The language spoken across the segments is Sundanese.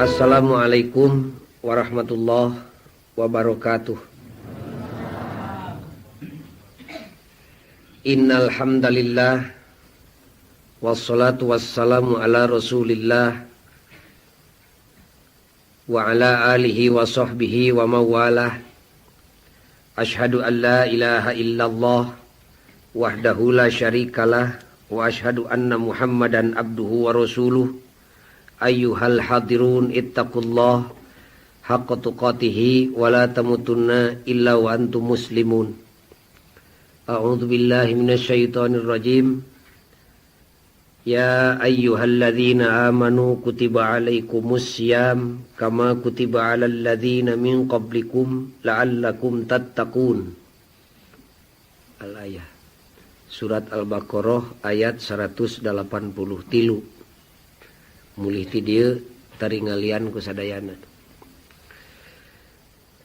Assalamualaikum warahmatullahi wabarakatuh. Innal hamdalillah wassalatu wassalamu ala Rasulillah wa ala alihi wa sahbihi wa mawalah. Asyhadu an la ilaha illallah wahdahu la syarikalah wa asyhadu anna Muhammadan abduhu wa rasuluh. Ayyuhal hadirun ittaqullah haqqa tuqatihi wa la tamutunna illa wa antum muslimun. A'udzu billahi minasyaitonir rajim. Ya ayyuhalladzina amanu kutiba alaikumus syiyam kama kutiba alal ladzina min qablikum la'allakum tattaqun. Al-ayah. Surat Al-Baqarah ayat 183. Mulih ti dieu taringalian ku sadayana.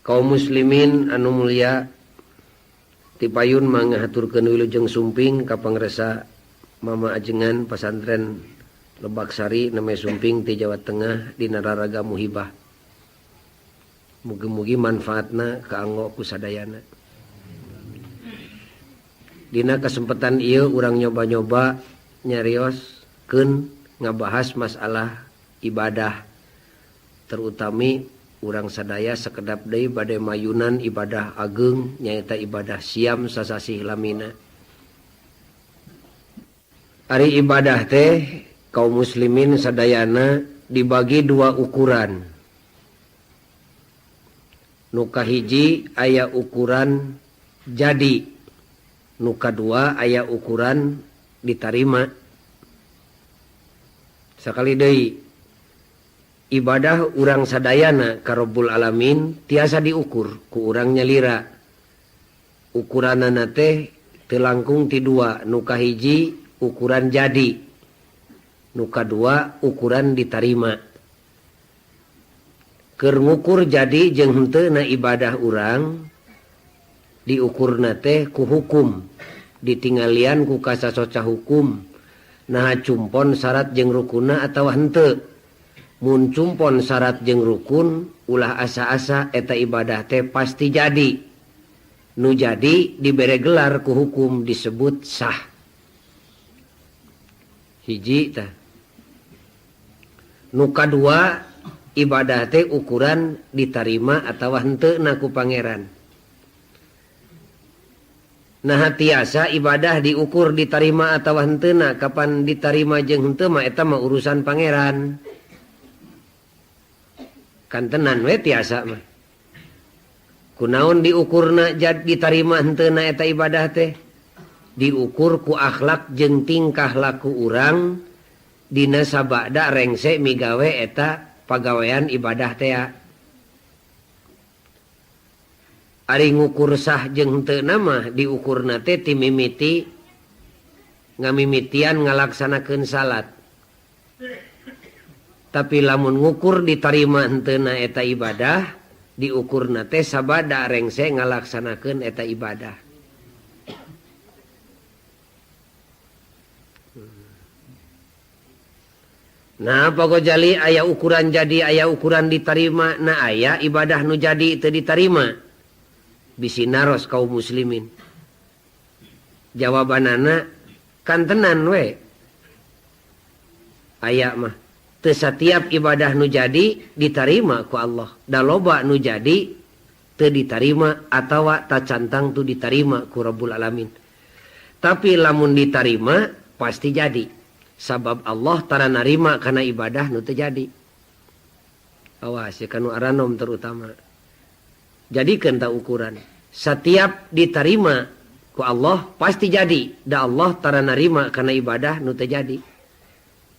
Kaum muslimin anu mulia, ti payun mangahaturkeun wilujeng sumping ka pangresa Mama Ajengan Pesantren Lebak Sari name sumping ti Jawa Tengah dina Raraga Muhibah. Mugi-mugi manfaatna kaanggo ku sadayana. Dina kesempatan ieu urang nyoba-nyoba nyarioskeun ngabahas masalah ibadah, terutami urang sadaya sakedap deui bade mayunan ibadah ageung nyaeta ibadah siam sasasih lamina. Ari ibadah teh kaum muslimin sadayana dibagi dua ukuran. Nu kahiji aya ukuran jadi, nu kadua aya ukuran ditarima. Sakali deui ibadah urang sadayana ka Rabbul Alamin tiasa diukur ku urang nyalira. Ukuranana teh teu langkung ti dua, nu kahiji ukuran jadi, nu kadua ukuran ditarima. Keur ngukur jadi jeung henteu na ibadah urang diukurna teh ku hukum, ditinggalian ku kasasoca hukum. Nah cumpon syarat jeung rukunna atawa henteu. Mun cumpon syarat jeung rukun ulah asa-asa eta ibadah teh pasti jadi. Nu jadi dibere gelar ku hukum disebut sah. Hiji tah. Nu kadua ibadah teh ukuran ditarima atawa henteu na ku pangeran. Nah tiasa ibadah diukur ditarima atau henteu, kapan ditarima jeung henteu mah eta mah urusan pangeran. Kan tenan we tiasa mah. Kunaon diukurna ditarima henteu na eta ibadah teh? Diukur ku akhlak jeung tingkah laku urang dina sabada rengse migawe eta pagawean ibadah teh. Ari ngukur sah jeung henteu mah diukurna teh ti mimiti ngamimitian ngalaksanakeun salat. Tapi lamun ngukur ditarima henteu na eta ibadah diukurna teh sabada rengse ngalaksanakeun eta ibadah. Nah pokoknya aya ukuran jadi aya ukuran ditarima, nah aya ibadah nu jadi teu ditarima. Bisi naros kaum muslimin. Jawabanana kan tenan we. Aya mah teu satiap ibadah nu jadi ditarima ku Allah. Da loba nu jadi teu ditarima atawa tacantang tu ditarima ku Rabbul Alamin. Tapi lamun ditarima pasti jadi. Sabab Allah tara narima kana ibadah nu teu jadi. Awas ya kanu aranom terutama. Jadikeun ta ukuran. Setiap ditarima ku Allah pasti jadi. Da Allah tara narima kana ibadah nu teu jadi.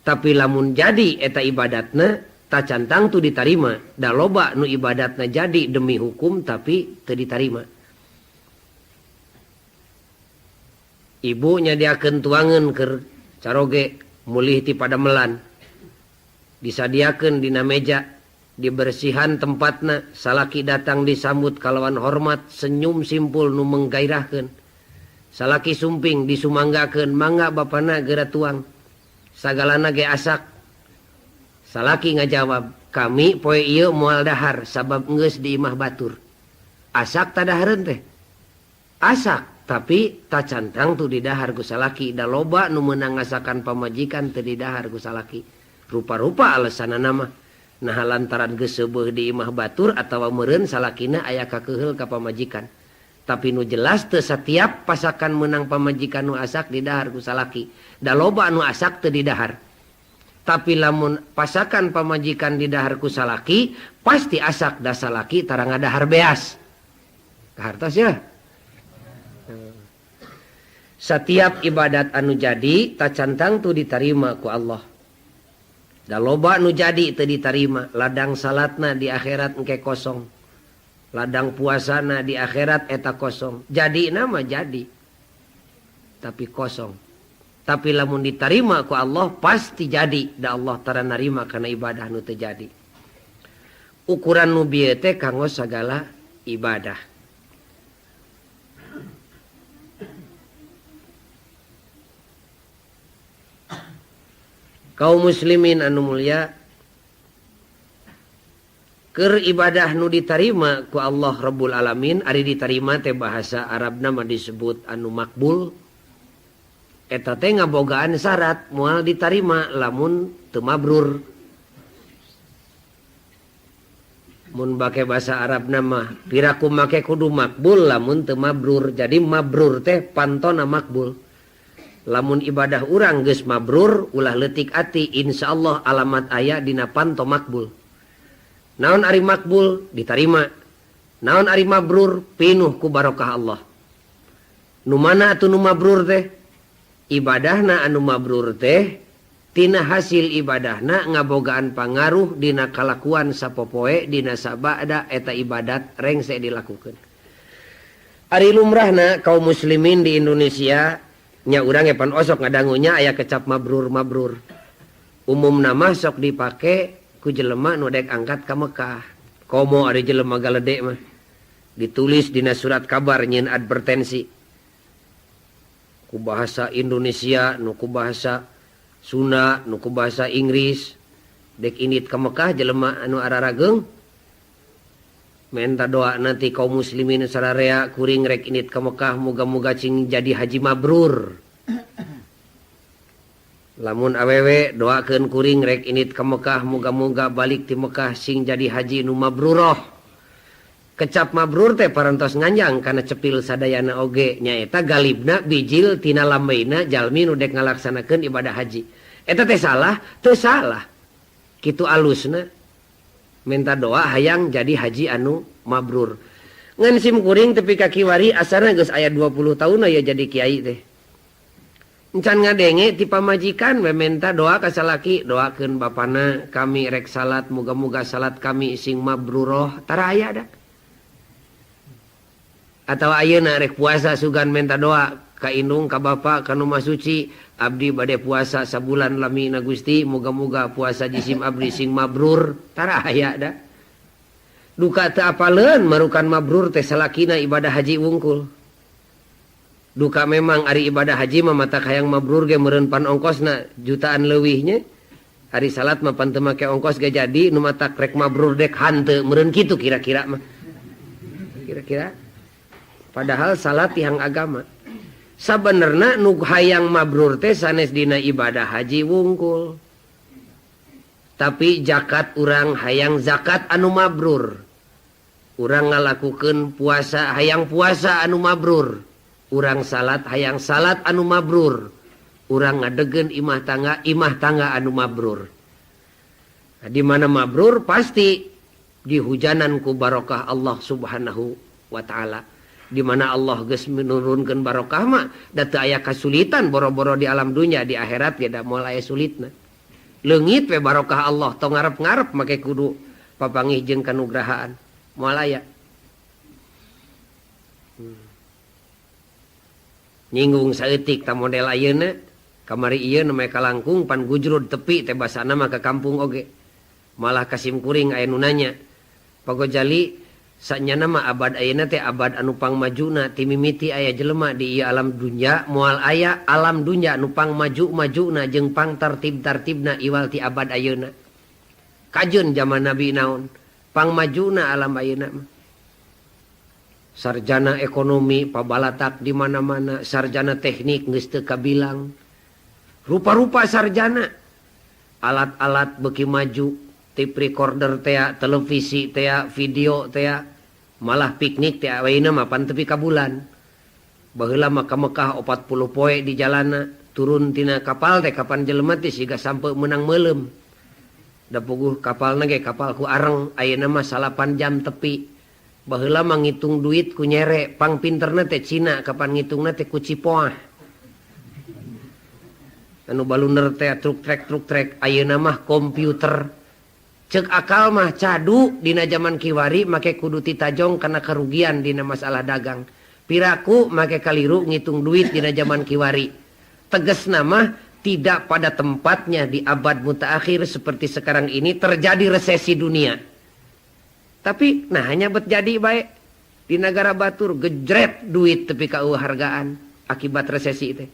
Tapi lamun jadi eta ibadatna tacantang tu ditarima. Da loba nu ibadatna jadi demi hukum tapi teu ditarima. Ibu nyadiakeun tuangan keur caroge mulih ti padamelan. Disadiakeun dina meja. Dibersihan tempatna, salaki datang disambut kalawan hormat, senyum simpul nu menggairahkeun. Salaki sumping disumanggakeun, mangga bapana geura tuang. Sagalana ge asak. Salaki ngajawab, kami poe ieu moal dahar sabab geus di imah batur. Asak tadahareun teh. Asak tapi tacantang tu di dahar ku salaki da loba nu meunang ngasakan pamajikan teu di dahar ku salaki. Rupa-rupa alesanana mah nah lantaran geus seubeuh di imah batur atawa meureun salakina aya kakeheul ka pamajikan. Tapi nu jelas teu satiap pasakan meunang pamajikan nu asak di dahar ku salaki. Da loba nu asak teu di dahar. Tapi lamun pasakan pamajikan di dahar ku salaki, pasti asak da salaki tara ngadahar beas. Kahartos ya. Setiap ibadat anu jadi tacantang tu ditarima ku Allah. Da loba nu jadi teu ditarima, ladang salatna di akhirat engke kosong. Ladang puasana di akhirat eta kosong. Jadi nama jadi. Tapi kosong. Tapi lamun ditarima ku Allah pasti jadi. Da Allah tara narima kana ibadah nu teu jadi. Ukuran nu bieu teh kanggo sagala ibadah. Kaum muslimin anu mulia, keur ibadah nu ditarima ku Allah Rabbul Alamin, ari ditarima teh bahasa Arabna mah disebut anu makbul. Eta teh ngabogaan syarat moal ditarima lamun teu mabrur. Mun bake bahasa Arabna mah piraku make kudu makbul lamun teu mabrur. Jadi mabrur teh pantona makbul. Lamun ibadah urang geus mabrur ulah leutik ati insyaallah alamat aya dina panto makbul. Naon ari makbul ditarima. Naon ari mabrur pinuh ku barokah Allah. Nu mana atuh nu mabrur teh? Ibadahna anu mabrur teh tina hasil ibadahna ngabogaan pangaruh dina kalakuan sapopoe dina sabada eta ibadat rengse dilakukeun. Ari lumrahna kaum muslimin di Indonesia nya urang epan osok ngadangunya aya kecap mabrur-mabrur. Umumna mah sok dipake ku jelema nu dek angkat ka Mekah. Komo ari jelema galedek mah. Ditulis dina surat kabar nyeun advertensi. Ku bahasa Indonesia, nu ku bahasa Sunda, nu ku bahasa Inggris. Dek init ka Mekah jelema anu ararageung. Menta doa nanti kaum muslimin sararea kuring rek init ka Mekah muga-muga cing jadi haji mabrur. Lamun awewe doakeun kuring rek init ka Mekah muga-muga balik ti Mekah sing jadi haji nu mabruroh. Kecap mabrur teh parantos nganjang kana cepil sadayana oge nyaeta galibna bijil tina lambeina jalmi nu dek ngalaksanakeun ibadah haji. Eta teh salah? Teu salah. Kitu alusna. Minta doa hayang jadi haji anu mabrur. Ngan sim kuring tepi ka kiwari asarna geus aya 20 tahun ya jadi kiai teh. Encan ngadenge ti pamajikan we minta doa ka salaki, doakeun bapana kami rek salat muga-muga salat kami sing mabruroh tara aya da. Atau ayeuna rek puasa sugan minta doa ka indung ka bapa ka nu mah suci abdi bade puasa sabulan lami na Gusti muga-muga puasa jisim abdi sing mabrur tara aya da. Duka teu apaleun marukan mabrur teh salakina ibadah haji wungkul. Duka memang ari ibadah haji mah mata hayang mabrur ge meureun pan ongkosna jutaan leuwihnya. Ari salat mah pan teu make ongkos ge jadi nu matak rek mabrur dek hanteu meureun kitu kira-kira mah. Kira-kira padahal salat tihang agama. Sabenerna nu hayang mabrur teh sanes dina ibadah haji wungkul. Tapi zakat urang hayang zakat anu mabrur. Urang ngalakukeun puasa hayang puasa anu mabrur. Urang salat hayang salat anu mabrur. Urang ngadegeun imah tangga anu mabrur. Nah, di mana mabrur pasti dihujanan ku barokah Allah Subhanahu wa taala. Di mana Allah geus menurunkeun barokah mah da teu aya kasulitan boro-boro di alam dunya, di akhirat ge da moal aya sulitna. Leungit we barokah Allah tong ngarep-ngarep make kudu papanggih jeung kanugrahaan moal aya. Nyinggung saeutik ta model ayeuna kamari ieu na kalangkung pan gujrud tepi teh basana mah ka kampung oge. Malah kasim kuring aya nu nanya. Pagojali sanyana mah abad ayeuna teh abad anu pangmajuna ti mimiti aya jelema di ieu alam dunya moal aya alam dunya nu pangmaju-majuna jeung pangtartib-tartibna iwal ti abad ayeuna. kajeun zaman Nabi naon pangmajuna alam ayeuna mah. Sarjana ekonomi pabalatak di mana-mana, sarjana teknik geus teu kabilang. Rupa-rupa sarjana. Alat-alat beuki maju, tape recorder teh, televisi teh, video teh, malah piknik teh aweuna mah pan tepi ka bulan. Baheula mah ka Mekah 40 poe di jalanna, turun tina kapal teh kapan jelema teh siga sampe meunang meulem. Da puguh kapalna ge kapal ku areng, ayeuna mah 8 jam tepi. Baheula mah ngitung duit ku nyere, pang pinterna teh Cina, kapan ngitungna teh ku cipoah. Anu baluner teh truk trek, ayeuna mah komputer. Ceuk akal mah cadu dina zaman kiwari make kudu titajong kana kerugian dina masalah dagang. Piraku make kaliru ngitung duit dina zaman kiwari. Tegasna mah tidak pada tempatnya di abad mutaakhir seperti sekarang ini terjadi resesi dunia. Tapi nah hanya bet jadi baik di negara batur gejret duit tepi ka hargaan akibat resesi teh.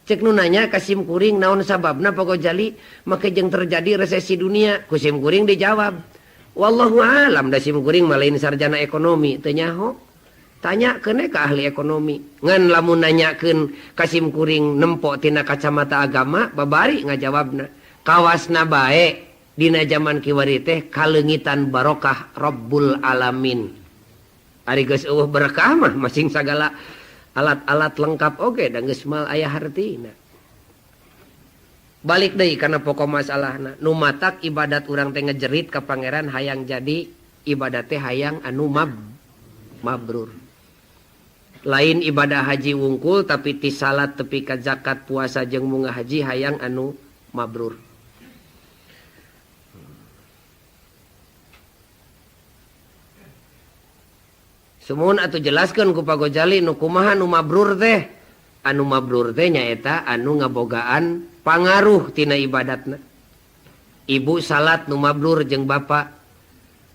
Cek nu nanya ka sim kuring naon sababna Pak Ghazali make jeung terjadi resesi dunia, ku sim kuring dijawab wallahu alam. Da sim kuring mah lain sarjana ekonomi teu nyaho. Tanyakeun ka ahli ekonomi. Ngan lamun nanyakeun ka sim kuring nempo tina kacamata agama babari ngajawabna. Kawasna bae dina zaman kiwari teh kalengitan barokah Rabbul Alamin. Ari geus eueuh berkah mah masing sagala alat-alat lengkap oge da geus mal aya hartina. Balik deui kana pokok masalahna. Nu matak ibadat urang teh ngejerit ka pangeran hayang jadi ibadat teh hayang anu mabrur. Lain ibadah haji wungkul tapi ti salat tepi ka zakat puasa jeung munggah haji hayang anu mabrur. Sumun atuh jelaskeun ku Pak Ghazali nu kumaha nu mabrur teh. Anu mabrur teh nyaeta anu ngabogaan pangaruh tina ibadatna. Ibu salat nu mabrur jeung bapa.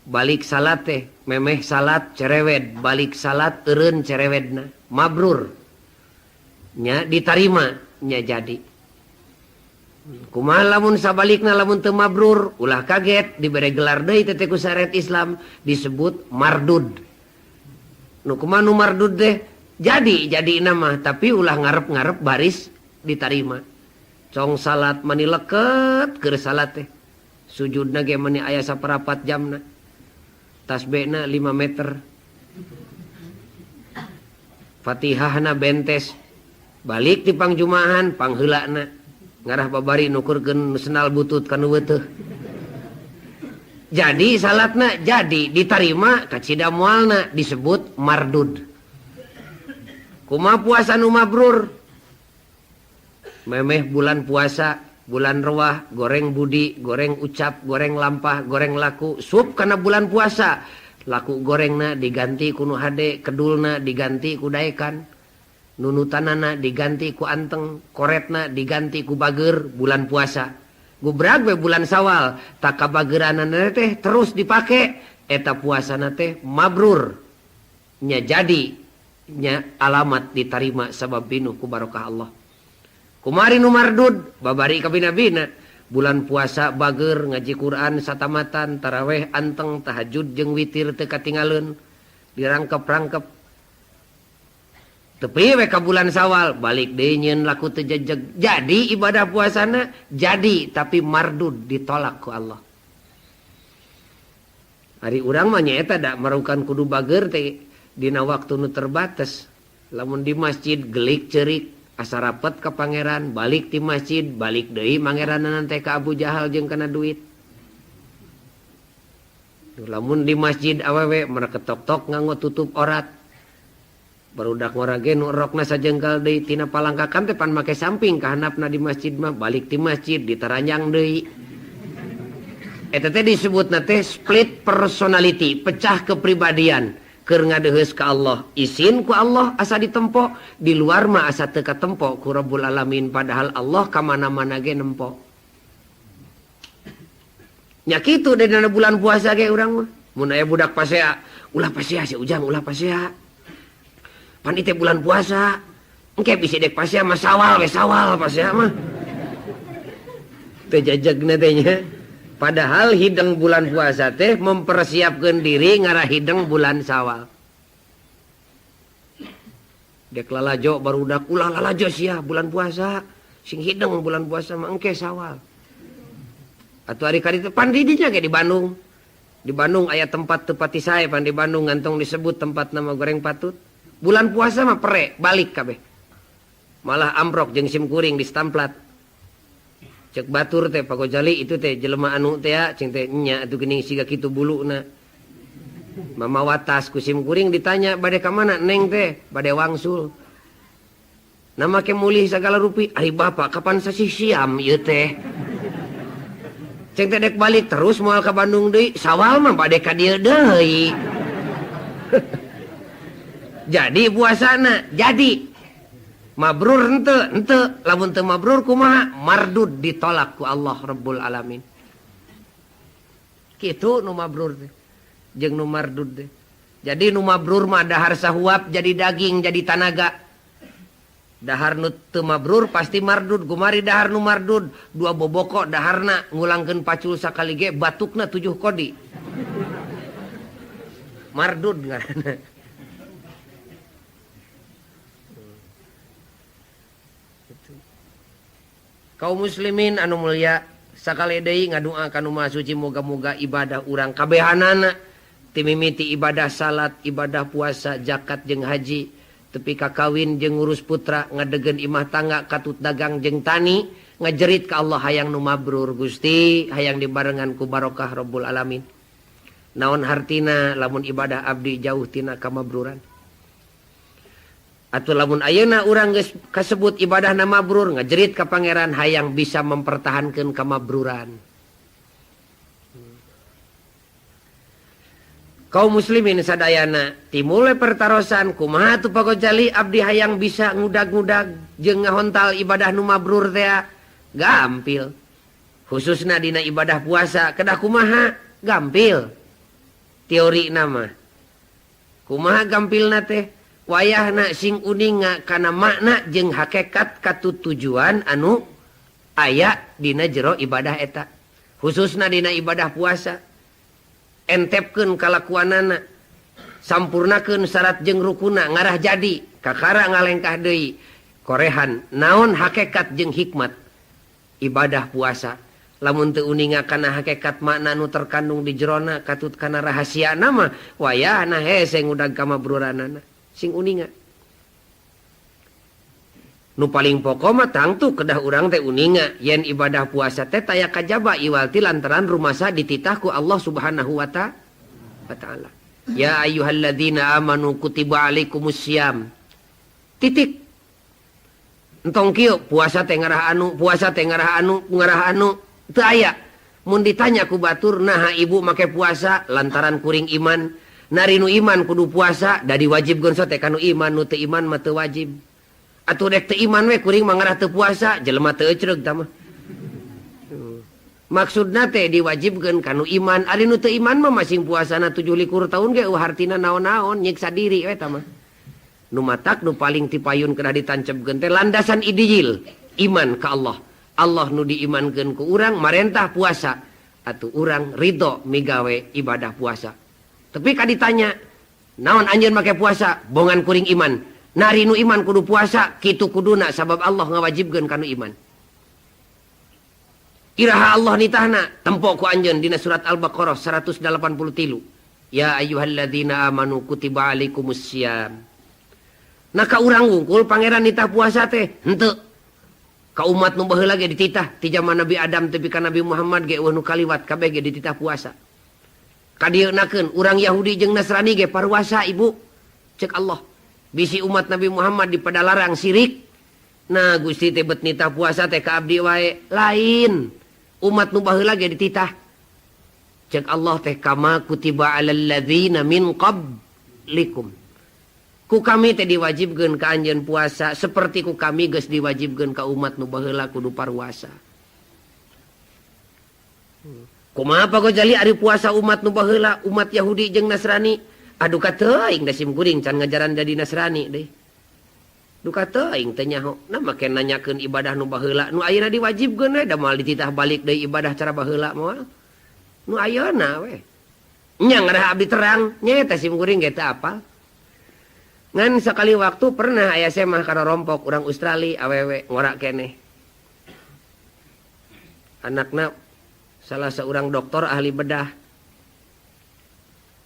Balik salat teh memeh salat cerewet, balik salat eureun cerewetna. Mabrur. Nya ditarima nya jadi. Kumaha lamun sabalikna lamun teu mabrur, ulah kaget dibere gelar deui teh ku syariat Islam disebut mardud. Nu kumaha nu mardud deh jadi nama tapi ulah ngarep-ngarep baris ditarima. Cong salat mani leket keur salat teh. Sujudna ge mani aya saperapat jamna. Tasbihna 5 meter. Fatihahna bentes. Balik ti pangjumahan pangheulana. Ngarah babari nukurkeun senal butut kanu weuteuh. Jadi salatna jadi ditarima kacida moalna disebut mardud. Kumaha puasa nu mabrur? Memeh bulan puasa, bulan rewah, goreng budi, goreng ucap, goreng lampah, goreng laku, sup kana bulan puasa. Laku gorengna diganti ku nu hade, kedulna diganti ku daekan, nunutanana diganti ku anteng, koretna diganti ku bager bulan puasa. Gubrag we bulan Sawal tak kabageranana teh terus dipake eta puasana teh mabrur nya jadi nya alamat ditarima sabab binuh ku barokah Allah. Kumari nu mardud babari ka bina-bina bulan puasa bager ngaji Quran satamatan taraweh anteng tahajud jeung witir teu katingaleun dirangkep-rangkep. Tepi we ka bulan Sawal balik deui nyeun laku teu jejeg. Jadi ibadah puasana jadi tapi mardud ditolak ku Allah. Ari urang mah nyaeta da marukan kudu bager teh dina waktu nu terbatas. Lamun di masjid gelik ceurik asa rapet ka pangeran, balik ti masjid, balik deui mangeranna teh ka Abu Jahal jeung kana duit. Lamun di masjid awewe mereka tok-tok nganggo tutup orat. Barudak ngorage nu rokna sajengkal deui tina palangkakan teh pan make samping ka handapna di masjid mah balik ti masjid ditaranjang deui. Eta teh disebutna teh split personality, pecah kepribadian. Keur ngadeuheus ka Allah, isin ku Allah asa ditempo, di luar mah asa teu katempo ku Rabbul Alamin padahal Allah ka mana-mana ge nempo. Nya kitu dina bulan puasa ge urang mah. Mun aya budak pasea, ulah pasea si Ujang, ulah pasea. Pan itu bulan puasa engke bisa dek pasea mah sawal pasea mah teu jajegna teh nya Padahal hidang bulan puasa teh mempersiapkan diri ngarah hidang bulan Syawal. Dek lalajo baru udah ulah lalajo sia bulan puasa. Sing hidang bulan puasa mah engke Syawal. Atau hari kali itu pandidinya kayak di Bandung. Di Bandung aya tempat tepati saya pan di Bandung ngantong disebut tempat nama goreng patut. Bulan puasa mah pere balik kabeh. Malah amprok jeung sim kuring di stamplat. Cek batur teh Pak Gojali itu teh jelema anu teh ya cing teh nya atuh geuning siga kitu buluna. Mama watas ku sim kuring ditanya bade ka mana neng teh bade wangsul. Nama ke mulih segala rupi ari bapak kapan sasih siam ieu teh. Cing teh dek balik terus moal ka Bandung deui Syawal mah bade ka dieu deui. Jadi puasana jadi mabrur ente lamun teu mabrur kumaha mardud ditolak ku Allah Rabbul Alamin. Kitu nu mabrur teh jeung nu mardud teh. Jadi nu mabrur mah dahar sahuap jadi daging jadi tanaga. Dahar nu teu mabrur pasti mardud. Gumari dahar nu mardud dua boboko daharna ngulangkeun pacul sakali ge batukna 7 kodi. Mardud ngaranna. Kaum muslimin anu mulia sakali deui ngadua ka nu Maha Suci moga-moga ibadah urang kabehanana ti mimiti ibadah salat, ibadah puasa, zakat jeung haji, tepi ka kawin jeung ngurus putra, ngadegen imah tangga, katut dagang jeung tani, ngajerit ka Allah hayang nu mabrur Gusti, hayang dibarengan ku barokah Rabbul Alamin. Naon hartina lamun ibadah abdi jauh tina kamabruran. Atau lamun ayeuna urang geus kasebut ibadah na mabrur ngajerit ka pangeran hayang bisa mempertahankeun kamabruran. Kaum muslimin sadayana timule pertarosan kumaha tu Pak Gojali abdi hayang bisa ngudag-ngudag jeung ngahontal ibadah nu mabrur teh gampil. Khususna dina ibadah puasa kedah kumaha gampil. Teori nama kumaha gampilna teh wayahna sing uninga kana makna jeung hakikat katutujuan anu aya dina jero ibadah eta. Khususna dina ibadah puasa. Entepkeun kalakuanana. Sampurnakeun syarat jeung rukuna ngarah jadi kakara ngalengkah deui. Korehan naon hakikat jeung hikmat ibadah puasa. Lamun teu uninga kana hakikat makna nu terkandung di jerona katut kana rahasia nama wayahna hese ngudag kamabruranana. Sing uninga nu paling pokok mah tangtu kedah urang teh uninga yen ibadah puasa teh taya kajaba iwalti lantaran rumasa dititah ku Allah Subhanahu wa ta'ala. Ya ayyuhalladzina amanu kutiba alaikumussyam. Titik. Entong kieu puasa teh ngarah anu teu aya. Mun ditanya ku batur naha ibu make puasa lantaran kuring iman. Nari nu iman kudu puasa da diwajibkeun sote kanu iman nu teu iman mah teu wajib. Atuh dek teu iman we kuring mah ngarah teu puasa jelema teu ecreug tah mah. Maksudna teh diwajibkeun kanu iman ari nu teu iman mah masing puasana 17 tahun ge hartina naon-naon nyiksa diri we tah mah. Nu matak nu paling tipayun kedah ditancepkeun teh landasan idil iman ka Allah. Allah nu diimankeun ku urang marentah puasa atuh urang ridho migawe ibadah puasa. Tapi kaditanya, naon anjeun make puasa? Bongan kuring iman. Nari nu iman kudu puasa, kitu kuduna sabab Allah ngawajibkeun kanu iman. Iraha Allah nitahna, tempo ku anjeun dina surat Al-Baqarah 183. Ya ayyuhalladzina amanu kutiba alaikumussyam. Nah ka urang wungkul pangeran nitah puasa teh henteu. Ka umat nu baheula ge dititah ti zaman Nabi Adam tepi ka Nabi Muhammad ge eueuh nu kaliwat kabeh ge dititah puasa. Kadienakeun urang Yahudi jeung Nasrani ge parwasa ibu cek Allah bisi umat Nabi Muhammad dipadalarang sirik. Nah Gusti teh bet nitah puasa teh ka abdi wae lain umat nu baheula ge dititah cek Allah teh kama kutiba alal ladzina min qablikum ku kami teh diwajibkeun ka anjeun puasa seperti ku kami geus diwajibkeun ka umat nu baheula kudu parwasa. Kumaha Pak Gojali ari puasa umat nu baheula umat Yahudi jeung Nasrani aduh ka teuing da sim kuring can ngajaran jadi Nasrani deui. Duka teuing teh nyaho na make nanyakeun ibadah nu baheula nu ayeuna diwajibkeun we da moal dititah balik deui ibadah cara baheula moal nu ayeuna we nya ngaraha abdi terang nyaeta simkuring ge teu apal ngan sekali waktu pernah aya semah kana rompok urang Australia awewe ngora keneh anakna salah seorang dokter ahli bedah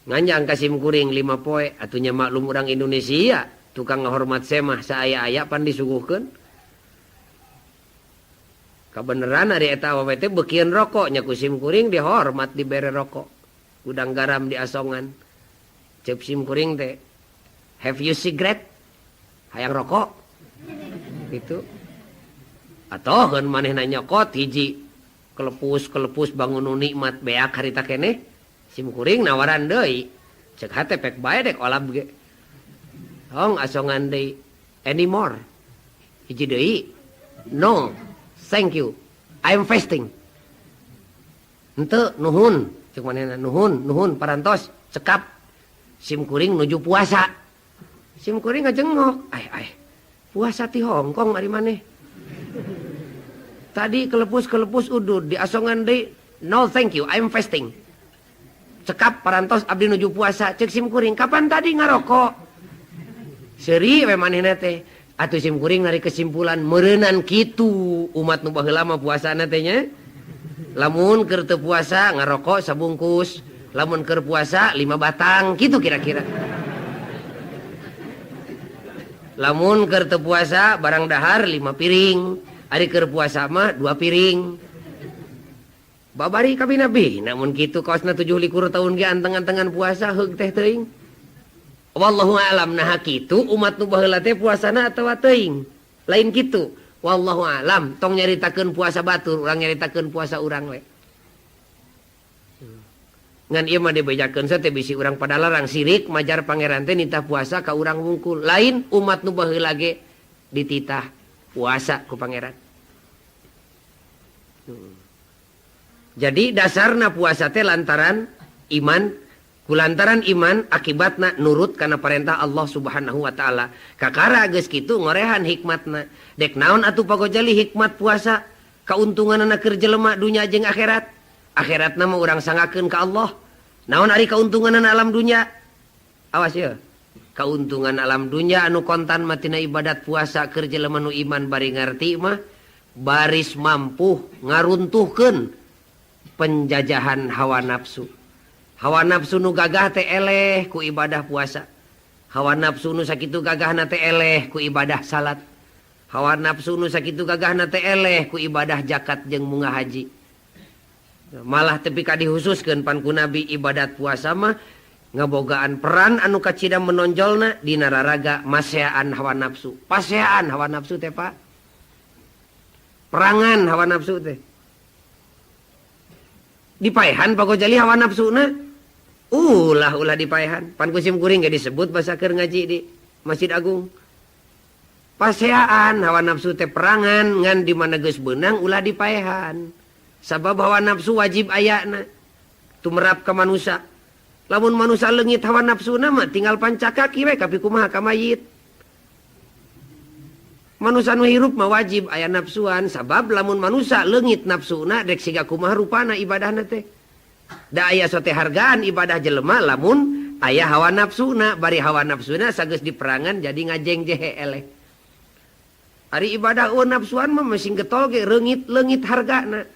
nganjang ka simkuring 5 poe atunya maklum urang Indonesia tukang ngahormat semah saaya-aya pan disuguhkeun kabeneran ari eta awewe teh beukieun rokok nya ku simkuring dihormat dibere rokok udang garam diasongan ceuk simkuring teh have you cigarette hayang rokok gitu atoh keun manehna nyokot hiji kelepus bangun nikmat beak harita keneh simkuring nawaran deui ceuk hate pek bae dek olab ge tong asongan deui anymore hiji deui no thank you I'm fasting henteu nuhun ceuk manehna nuhun parantos cekap simkuring nuju puasa simkuring ngajengok ai puasa ti Hongkong ari maneh tadi kelepus udud diasongan deui no thank you I'm fasting cekap parantos abdi nuju puasa ceuk simkuring kapan tadi ngarokok seuri we manehna teh atuh simkuring nari kesimpulan meureunnan kitu umat nu baheula mah puasana teh nya lamun keur teu puasa ngarokok sabungkus lamun keur puasa 5 batang kitu kira-kira lamun keur teu puasa barang dahar 5 piring ari keur puasa mah 2 piring babari ka Nabi namun kitu kaosna 17 tahun ge anteng-antengan puasa heug teh teuing wallahu a'lam nah kitu umat nu baheula teh puasana atawa teuing lain kitu wallahu a'lam tong nyaritakeun puasa batur urang nyaritakeun puasa urang we ngan ieu mah dibejakeun teh bisi urang pada larang sirik majar pangeran teh nitah puasa ka urang wungkul lain umat nu baheula ge dititah puasa ku pangeran jadi dasarna puasa teh lantaran iman kulantaran iman akibatna nurut kana perintah Allah Subhanahu wa taala kakara geus kitu ngorehan hikmatna dek naon atuh pagojali hikmat puasa kauntunganna keur jelema dunya jeung akhirat akhiratna mah urang sangakeun ka Allah naon ari kauntunganna alam dunya awas ye kauntungan alam dunya anu kontan mah tina ibadat puasa keur jelema nu iman bari ngarti mah baris mampu ngaruntuhkeun penjajahan hawa nafsu hawa nafsu nu gagah teh eleh ku ibadah puasa hawa nafsu nu sakitu gagahna teh eleh ku ibadah salat hawa nafsu nu sakitu gagahna teh eleh ku ibadah zakat jeung munggah haji malah tepi ka dihususkeun pan ku Nabi ibadat puasa mah ngabogaan peran anu kacida menonjolna dina raraga maseaan hawa nafsu paseaan hawa nafsu teh Pak perangan hawa nafsu teh dipaehan pagojali hawa nafsuna ulah dipaehan pan kusim kuring ge disebut basa keur ngaji di Masjid Agung paseaan hawa nafsu teh perangan ngan di mana geus beunang ulah dipaehan sabab hawa nafsu wajib ayana tumerap ka manusia lamun manusia leungit hawa nafsuna mah tinggal pancakaki we kapi kumaha ka mayit manusia nu hirup mah wajib aya nafsuan sabab lamun manusia leungit nafsuna dek siga kumaha rupana ibadahna teh da aya sote hargaan ibadah jelema lamun aya hawa nafsuna bari hawa nafsuna sageus diperangan jadi ngajeng jehe eleh ari ibadah nafsuan mah masing getol ge leungit hargana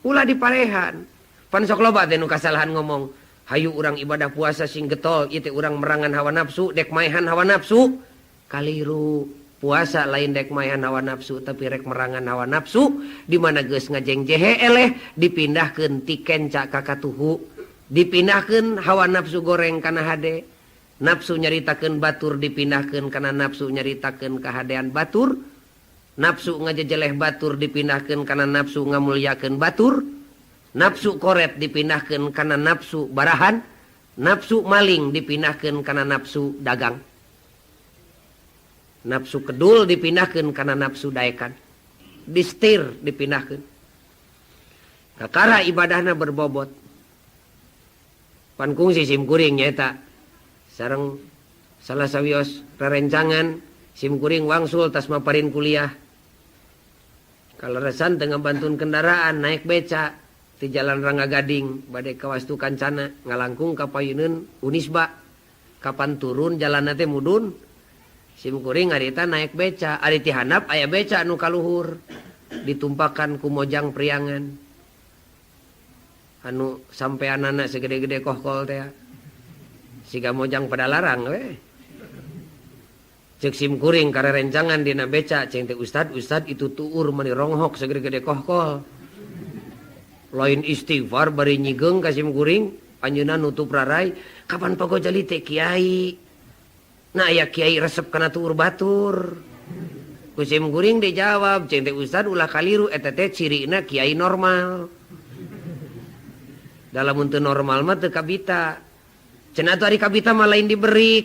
ulah diparehan pan sok loba teh nu kasalahan ngomong hayu urang ibadah puasa sing getol ieu teh urang merangan hawa nafsu dek maehan hawa nafsu kaliru puasa lain dek maehan hawa nafsu tapi rek merangan hawa nafsu di mana geus ngajeng jehe eleh dipindahkeun ti kenca ka katuhu dipindahkeun hawa nafsu goreng kana hade nafsu nyaritakeun batur dipindahkeun kana nafsu nyaritakeun kahadean batur nafsu ngajejeleh batur dipindahkeun kana nafsu ngamulyakeun batur nafsu koret dipindahkeun kana nafsu barahan nafsu maling dipindahkeun kana nafsu dagang nafsu kedul dipindahkeun kana nafsu daekan distir dipindahkeun kakara ibadahna berbobot pan kungsi simkuring nyaeta sareng salah sawios rerencangan simkuring wangsul tas maparin kuliah kaleresan teu ngabantun kendaraan naik beca di Jalan Rangga Gading bade ka Wastu Kancana ngalangkung ka payeuneun Unisba. Kapan turun jalan teh mudun. Simkuring harita naik beca, ari ti handap aya beca anu kaluhur. Ditumpakan ku mojang priangan. Anu sampeanana segede-gede kohkol teh. Siga mojang pada larang we. Cek simkuring karerencangan dina beca ceng teh ustad itu tuur mani ronghok segede-gede kohkol. Lain istighfar bari nyigeung ka simkuring anjeunna nutup rarai kapan pagojali teh kiai. Nah aya kiai resep kana tuur batur. Ku simkuring dijawab ceng teh ustad ulah kaliru eta teh cirina kiai normal. Dalam teu normal mah teu kabita. Cenah atuh ari kabita mah lain diberi.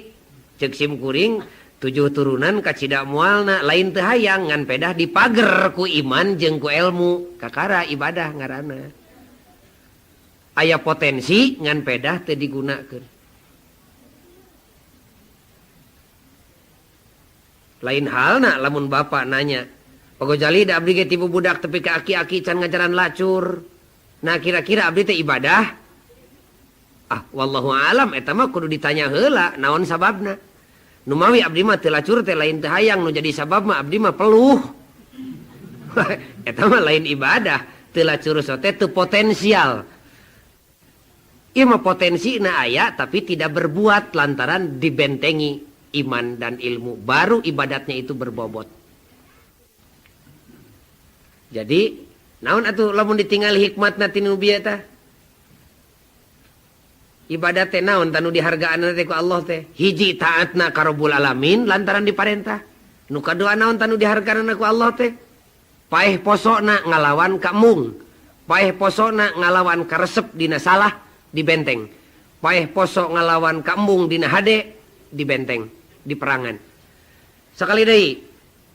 Cek simkuring 7 turunan kacida mualna lain teu hayang ngan pedah dipager ku iman jeung ku ilmu kakara ibadah ngaranna aya potensi ngan pedah teu digunakeun lain halna lamun bapa nanya pagojali da abdi ge tibu budak tepi ka aki-aki can ngajaran lacur nah kira-kira abdi teh ibadah wallahu alam eta mah kudu ditanya heula naon sababna Numawi abdi mah teu lacur teh lain teu hayang nu jadi sabab mah abdi mah peluh. Eta mah lain ibadah, teu lacur sote teu potensial. Ieu mah potensina aya tapi tidak berbuat lantaran dibentengi iman dan ilmu. Baru ibadatnya itu berbobot. Jadi, naon atuh lamun ditinggal hikmatna tinu bieu tah? Ibadat teh naon tanu dihargaan teh ku Allah teh hiji taatna ka Rabbul Alamin lantaran diparentah nu kadua naon tanu dihargaan ku Allah teh paeh posona ngalawan ka mung paeh posona ngalawan ka resep dina salah dibenteng paeh poso ngalawan ka embung dina hade dibenteng di perangan sakali deui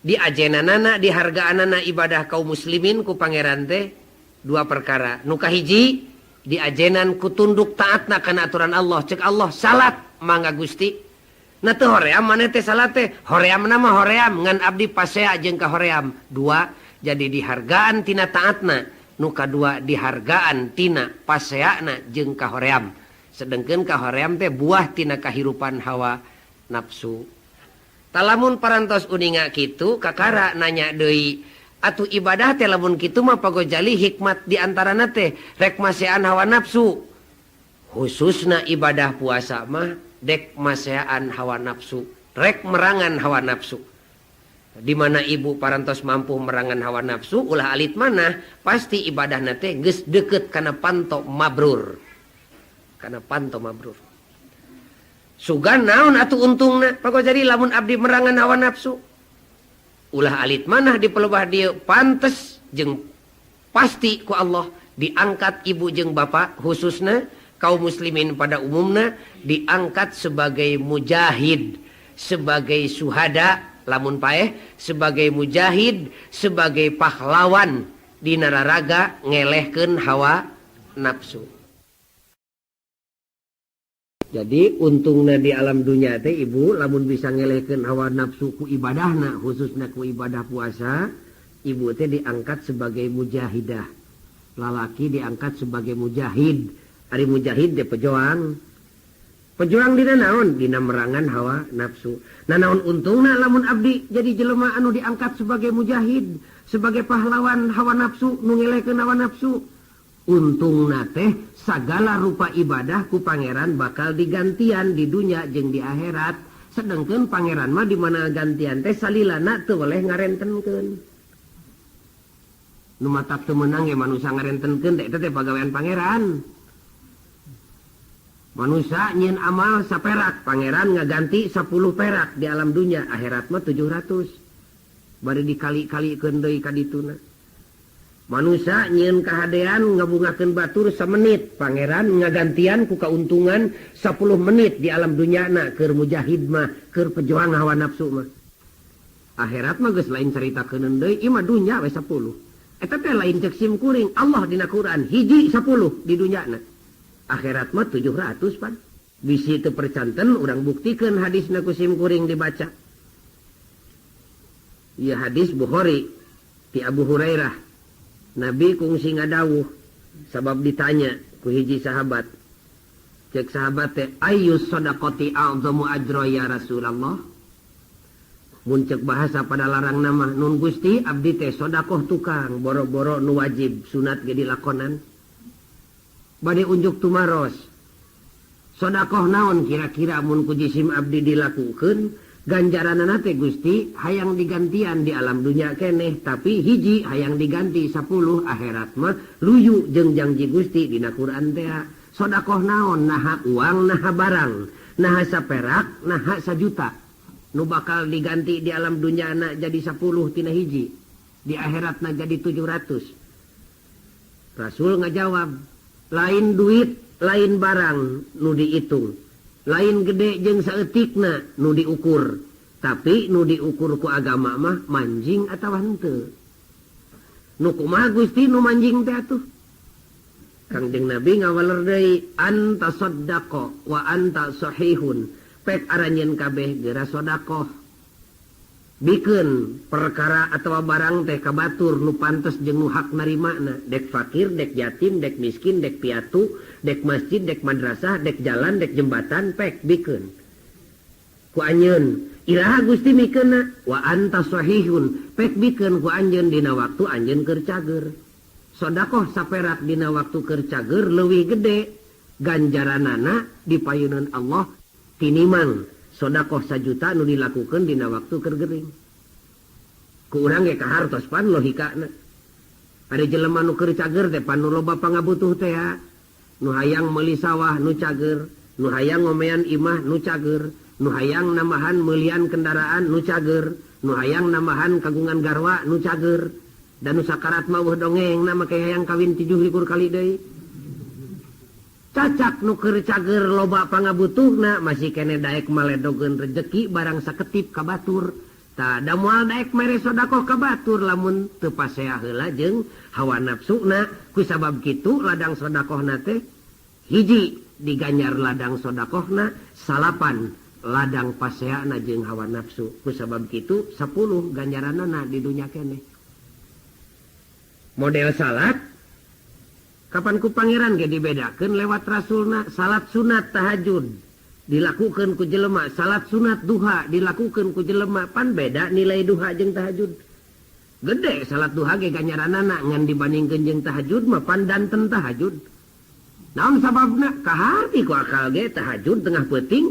di ajenanana dihargaanana ibadah kaum muslimin ku pangeran teh dua perkara nu kahiji di ajenan ku tunduk taatna kana aturan Allah cek Allah salat mangga Gusti na teu hoream maneh teh salat teh horeamna mah hoream ngan abdi pasea jeung ka hoream dua jadi dihargaan tina taatna nu kadua dihargaan tina paseana jeung ka hoream sedengkeun ka hoream teh buah tina kahirupan hawa nafsu talamun parantos uninga kitu kakara nanya deui atuh ibadah teh lamun kitu mah pagojali hikmat di antarana teh rek masean hawa nafsu khususna ibadah puasa mah dek masean hawa nafsu rek merangan hawa nafsu di mana ibu parantos mampu merangan hawa nafsu ulah alit mana pasti ibadahna teh geus deukeut kana panto mabrur sugan naon atuh untungna pagojali lamun abdi merangan hawa nafsu ulah alit manah di pelebah dia pantes jeung pasti ku Allah diangkat ibu jeung bapak khususna kaum muslimin pada umumna diangkat sebagai mujahid sebagai suhada lamun paeh sebagai mujahid sebagai pahlawan di nararaga ngelehkeun hawa nafsu. Jadi untungna di alam dunia teh ibu lamun bisa ngelehkeun hawa nafsu ku ibadahna khususna ku ibadah puasa ibu teh diangkat sebagai mujahidah lalaki diangkat sebagai mujahid ari mujahid teh pejuang dina naon dina merangan hawa nafsu nah naon untungna lamun abdi jadi jelema anu diangkat sebagai mujahid sebagai pahlawan hawa nafsu nu ngelehkeun hawa nafsu untungna teh sagala rupa ibadah ku pangeran bakal digantian di dunia jeung di akhirat sedengkeun pangeran mah di mana gantian teh salilana teu boleh ngarentenkeun nu matak teu meunang ge manusia ngarentenkeun eta teh pagawean pangeran manusia nyieun amal saperak pangeran ngaganti 10 perak di alam dunia akhirat mah 700 bari dikali-kalikeun deui ka dituna manusia nyieun kahadean ngabungakeun batur samenit pangeran ngagantian ku kauntungan 10 menit di alam dunyana keur mujahid mah keur pejuang hawa nafsu mah akhirat mah geus lain caritakeun deui ieu mah dunya we 10 eta teh lain cek sim kuring Allah dina Quran hiji 10 di dunyana akhirat mah 700 pan bisi teu percanten urang buktikeun hadisna ku sim kuring dibaca ieu hadis Bukhari ti Abu Hurairah Nabi kungsi ngadawuh Sabab ditanya ku hiji sahabat, cek sahabat teh ayyus shadaqati a'zamu ajra ya Rasulullah. Mun cek bahasa pada larang nama nun Gusti abdi teh sedekah tukang boro-boro nu wajib sunat ge dilakonan. Bade unjuk tumaros. Sedekah naon kira-kira mun ku jisim abdi dilakukeun ganjaranana teh Gusti hayang digantian di alam dunia keneh tapi hiji hayang diganti 10 akhirat mah luyu jeung janji Gusti dina Quran teh. Sedekah naon naha uang naha barang naha saperak naha sajuta nu bakal diganti di alam dunia na jadi 10 tina hiji di akhiratna jadi 700. Rasul ngajawab lain duit lain barang nu dihitung lain gede jeung saeutikna nu diukur tapi nu diukur ku agama mah manjing atawa henteu nu kumaha Gusti nu manjing teh atuh Kangjeng Nabi ngawaler deui anta saddaqa wa anta sahihun pek aranjeun kabeh geura sedekah bikeun perkara atawa barang teh kabatur nu pantes jeung nu hak narimana dek fakir dek yatim dek miskin dek piatu dek masjid dek madrasah dek jalan dek jembatan pek bikeun ku anjeun iraha Gusti mikeunna wa anta sahihun pek bikeun ku anjeun dina waktu anjeun keur cager sedekah saperak dina waktu keur cager leuwih gede ganjaranana di payeunan Allah tinimbang sedekah 1 juta nu dilakukeun dina waktu keur gering. Ku urang ge kahartos pan logikana. Ari jelema nu keur cager teh pan nu loba pangabutuh teh ya. Nu hayang meuli sawah nu cager, nu hayang ngomean imah nu cager, nu hayang namahan meuliean kendaraan nu cager, nu hayang namahan kagungan garwa nu cager. Dan nu sakarat mah dongeng na make hayang kawin 7 likur kali deui. Cacak nu keur cager loba pangabutuhna masih kene daek maledogeun rejeki barang saketip ka batur. Tah da moal daek mere sedekah ka batur lamun teu pasea heula jeung hawa nafsuna. Ku sabab kitu ladang sedekahna teh hiji diganjar ladang sedekahna, salapan ladang paseana jeung hawa nafsu. Ku sabab kitu 10 ganjaranana di dunya kene. Model salat kapan ku pangeran ge dibedakeun lewat rasulna. Salat sunat tahajud dilakukeun ku jelema, salat sunat duha dilakukeun ku jelema, pan beda nilai duha jeung tahajud. Gede salat duha ge ganjaranana ngan dibandingkeun jeung tahajud mah pan danten tahajud. Naon sababna? Kahati ku akal ge tahajud tengah peuting.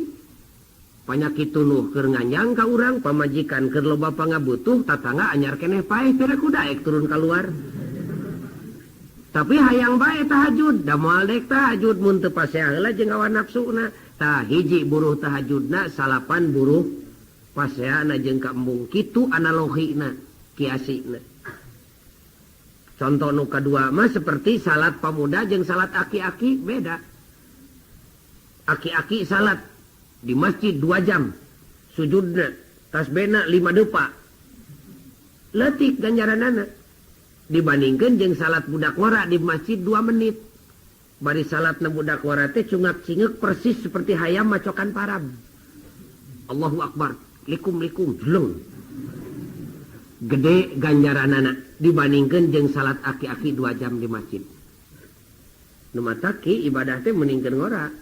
Panyakit nuh keur nganjang ka urang, pamajikan keur loba pangabutuh, tatangga anyar keneh paeh pira ku daek turun kaluar. Tapi hayang bae tahajud, da moal dek tahajud mun teu pasea heula jeung hawa nafsuna. Tah hiji buruh tahajudna, salapan buruh paseana jeung ka embung. Kitu analogina, kiasina. Contoh nu kadua mah seperti salat pamuda jeung salat aki-aki beda. Aki-aki salat di masjid 2 jam, sujudna, tasbihna 5 depa. Leutik ganjaranana. Dibandingkan jeung salat budak wara di masjid 2 menit. Bari salatna budak wara teh cungak-cingek persis seperti hayam macokan parab. Allahu Akbar, likum jeleng. Gede ganjaranana dibandingkan jeung salat aki-aki 2 jam di masjid. Nu mataki ibadah teh meningkeun ngora.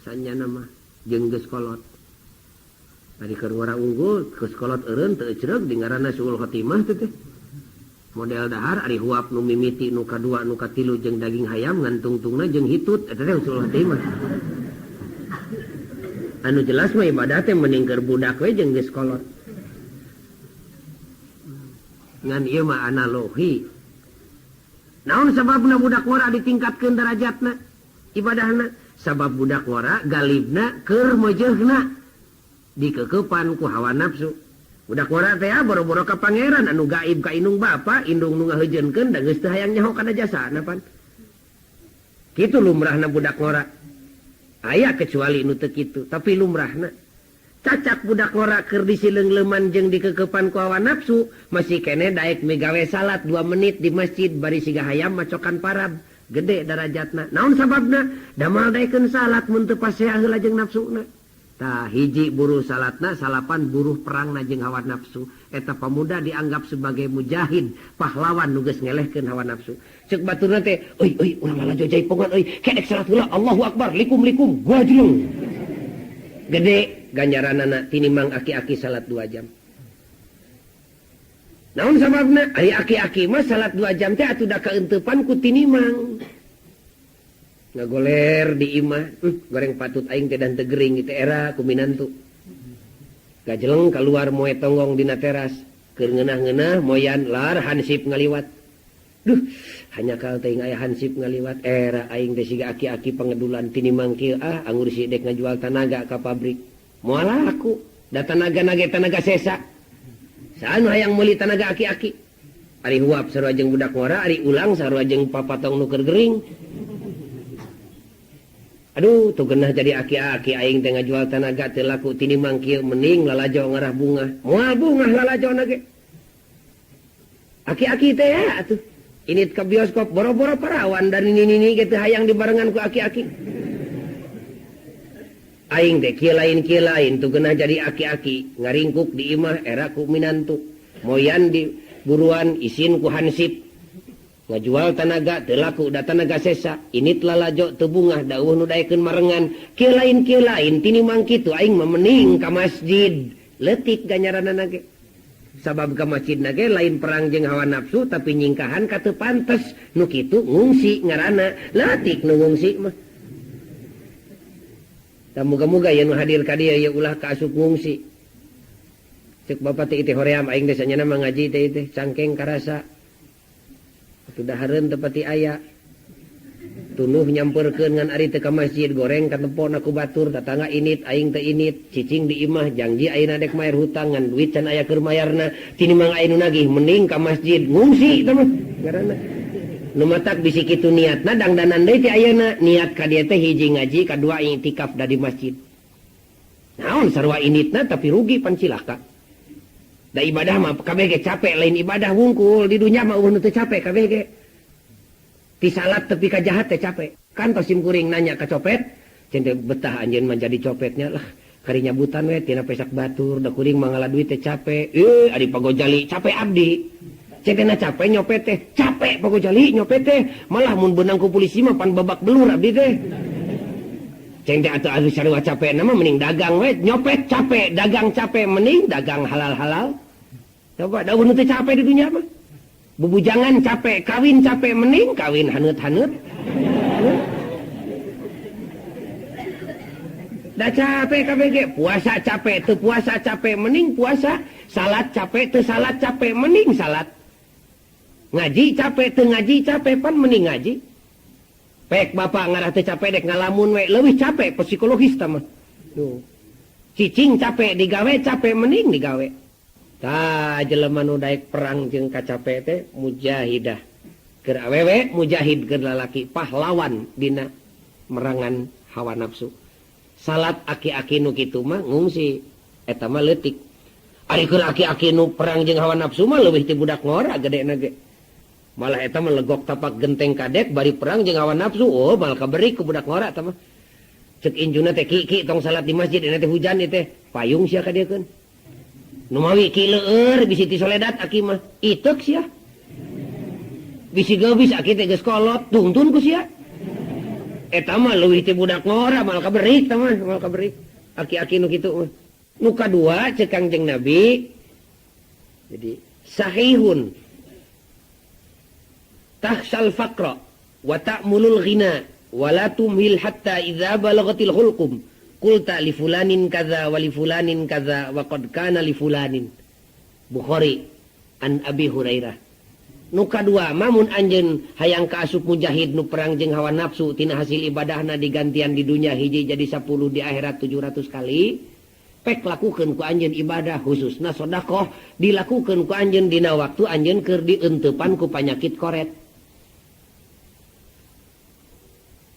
Sanyana mah jeung geus kolot. Ari keur ngora unggul, geus kolot eureun teu ecreug di ngaranna suul khotimah teh. Model dahar ari huap nu mimiti nu kadua nu katilu jeung daging hayam ngan tungtungna jeung hitut eta teh usul mah. Anu jelas mah ibadah teh mending keur budak we jeung geus kolot. Ngan ieu mah analogi. Naon sababna budak wara ditingkatkeun derajatna ibadahna? Sabab budak wara galibna keur mejehna dikeukepan ku hawa nafsu. Budak wara teh boro-boro ka pangeran anu gaib ka indung bapa, indung nu ngaheujeunkeun da geus teu hayang nyaho kana jasana pan. Kitu lumrahna budak wara. Aya kecuali nu teu kitu, tapi lumrahna. Cacak budak wara keur disileungleman jeung dikeukepan ku hawa nafsu, masih kene daek migawe salat 2 menit di masjid bari siga hayam macokan parab. Gede darajatna. Naon sababna? Da moal daekeun salat mun teu pasea heula jeung nafsuna. Tah hiji buruh salatna, salapan buruh perang jeung hawa nafsu. Eta pemuda dianggap sebagai mujahid, pahlawan nu geus ngelehkeun hawa nafsu. Ceuk baturna teh, euy urang lalajo jaipongan euy, kedek salat heula Allahu Akbar, likum gua jeung. Gede ganjaranana tinimang aki-aki salat 2 jam. Naon sababna? Ari aki-aki mah salat 2 jam teh atuh da kaeunteupan ku tinimang. Ngagoler di imah, goreng patut aing teh dan tegering itu era kuminantu. Gajeleng keluar moe tonggong dina teras, keur ngeunah-ngeunah moyan lar hansip ngaliwat. Duh, hanya kal teuing aya hansip ngaliwat era aing teh siga aki-aki pangedulan tinimang kieu anggur si dek ngajual tanaga ka pabrik. Moal aku, da tanaga nage tanaga sesa. Saan hayang meuli tanaga aki-aki. Ari huap sarua jeung budak ngora, ari ulang sarua jeung papatong nu keur gering. Aduh, tuh genah jadi aki-aki aing teh ngajual tanaga teu laku tinimang kieu mending lalajo ngarah bunga. Moal bunga lalajo nage. Aki-aki teh ya atuh. Init ke bioskop boro-boro parawan dan ini gitu hayang dibarengan ku aki-aki. Aing teh kieu lain tuh genah jadi aki-aki ngaringkuk di imah era ku minantu. Moyan di buruan isin ku hansip. Ngajual tanaga teu laku da tanaga sesa init lalajo teu bungah dawuh nu daekeun marengan kieu lain tinimang kitu aing mah mending ka masjid leutik ganjaranana ge sabab ka masjid na ge lain perang jeung hawa nafsu tapi nyingkahan ka teu pantes nu kitu ngungsi ngaranna leutik nu ngungsi mah da muga-muga yen hadir ka dieu ye ulah kaasup ngungsi ceuk bapa teh hoream aing teh sanyana mah ngaji teh cangkeng karasa sudah hareun tepati aya tunuh nyamperkeun ngan ari teh ka masjid goreng ka tempona ku batur tatangga init aing teh init cicing di imah janji ayeuna dek mayar hutang ngan duit can aya keur mayarna tinimang aya nu nagih mending ka masjid ngungsi teh mah ngaranna nu matak bisi kitu niatna dangdanan deui ti ayeuna niat ka dieu teh hiji ngaji kadua iktikaf da di masjid naon sarua initna tapi rugi pan cilaka. Da ibadah mah kabeh ge capek lain ibadah wungkul di dunya mah eueuh teu capek kabeh ge. Ti salat tepi ka jahat teh capek. Kan tosim kuring nanya ka copet, cen betah anjeun mah jadi copetnya lah. Kari nyabutan we tina pesak batur, da kuring mangala duit teh capek. Adi pagojali capek abdi. Cen capek nyopet teh, capek pagojali nyopet teh. Malah mun beunang ku polisi mah pan babak belur abdi teh. Ceng teh atuh sarua capek nama mending dagang we, nyopet capek, dagang capek mending dagang halal-halal. Coba dawuh nu teu capek di dunia mah. Bubujangan capek, kawin capek mending kawin haneut-haneut. Da capek kabeh ge, puasa capek, teu puasa capek mending puasa, salat capek, teu salat capek mending salat. Ngaji capek, teu ngaji capek pan mending ngaji. Pek bapak ngarah teu capek dek ngalamun we, leuwih capek psikologis tah mah. Tuh. Cicing capek digawe, capek mending digawe. Tah jelema nu daek perang jeung kacape teh mujahidah. Keur awewe mujahid keur lalaki pahlawan dina merangan hawa nafsu. Salat aki-aki nu kitu mah ngungsi eta mah leutik. Ari keur aki-aki nu perang jeung hawa nafsu mah leuwih ti budak ngora gedena ge. Malah eta mah legok tapak genteng kadek bari perang jeung hawa nafsu. Oh malah kaberi ku budak ngora eta mah. Ceuk injuna teh ki tong salat di masjid ini teh hujan ieu teh payung sia ka dieu keun. Nu mawi ki leueur bisi ti soledat aki mah itek sia. Bisi geubis aki teh geus kolot tuntun ku sia. Eta mah leuwih ti budak ngora mal kaberik tah mah mal kaberik. Aki-aki nu kitu mah. Nu kadua ceuk Kangjeng Nabi jadi sahihun tahsal faqra wa ta'mulul ghina wa la tumhil hatta idza balagatil hulqum qulta li fulanin kadza wa li fulanin kadza wa qad kana li fulanin. Bukhari an Abi Hurairah. Nu kadua mamun anjeun hayang kaasup mujahid nu perang jeung hawa nafsu tina hasil ibadahna digantian di dunia hiji jadi 10 di akhirat 700 kali. Pek lakukeun ku anjeun ibadah khususna sedekah dilakukeun ku anjeun dina waktu anjeun keur dieunteupan ku panyakit koret.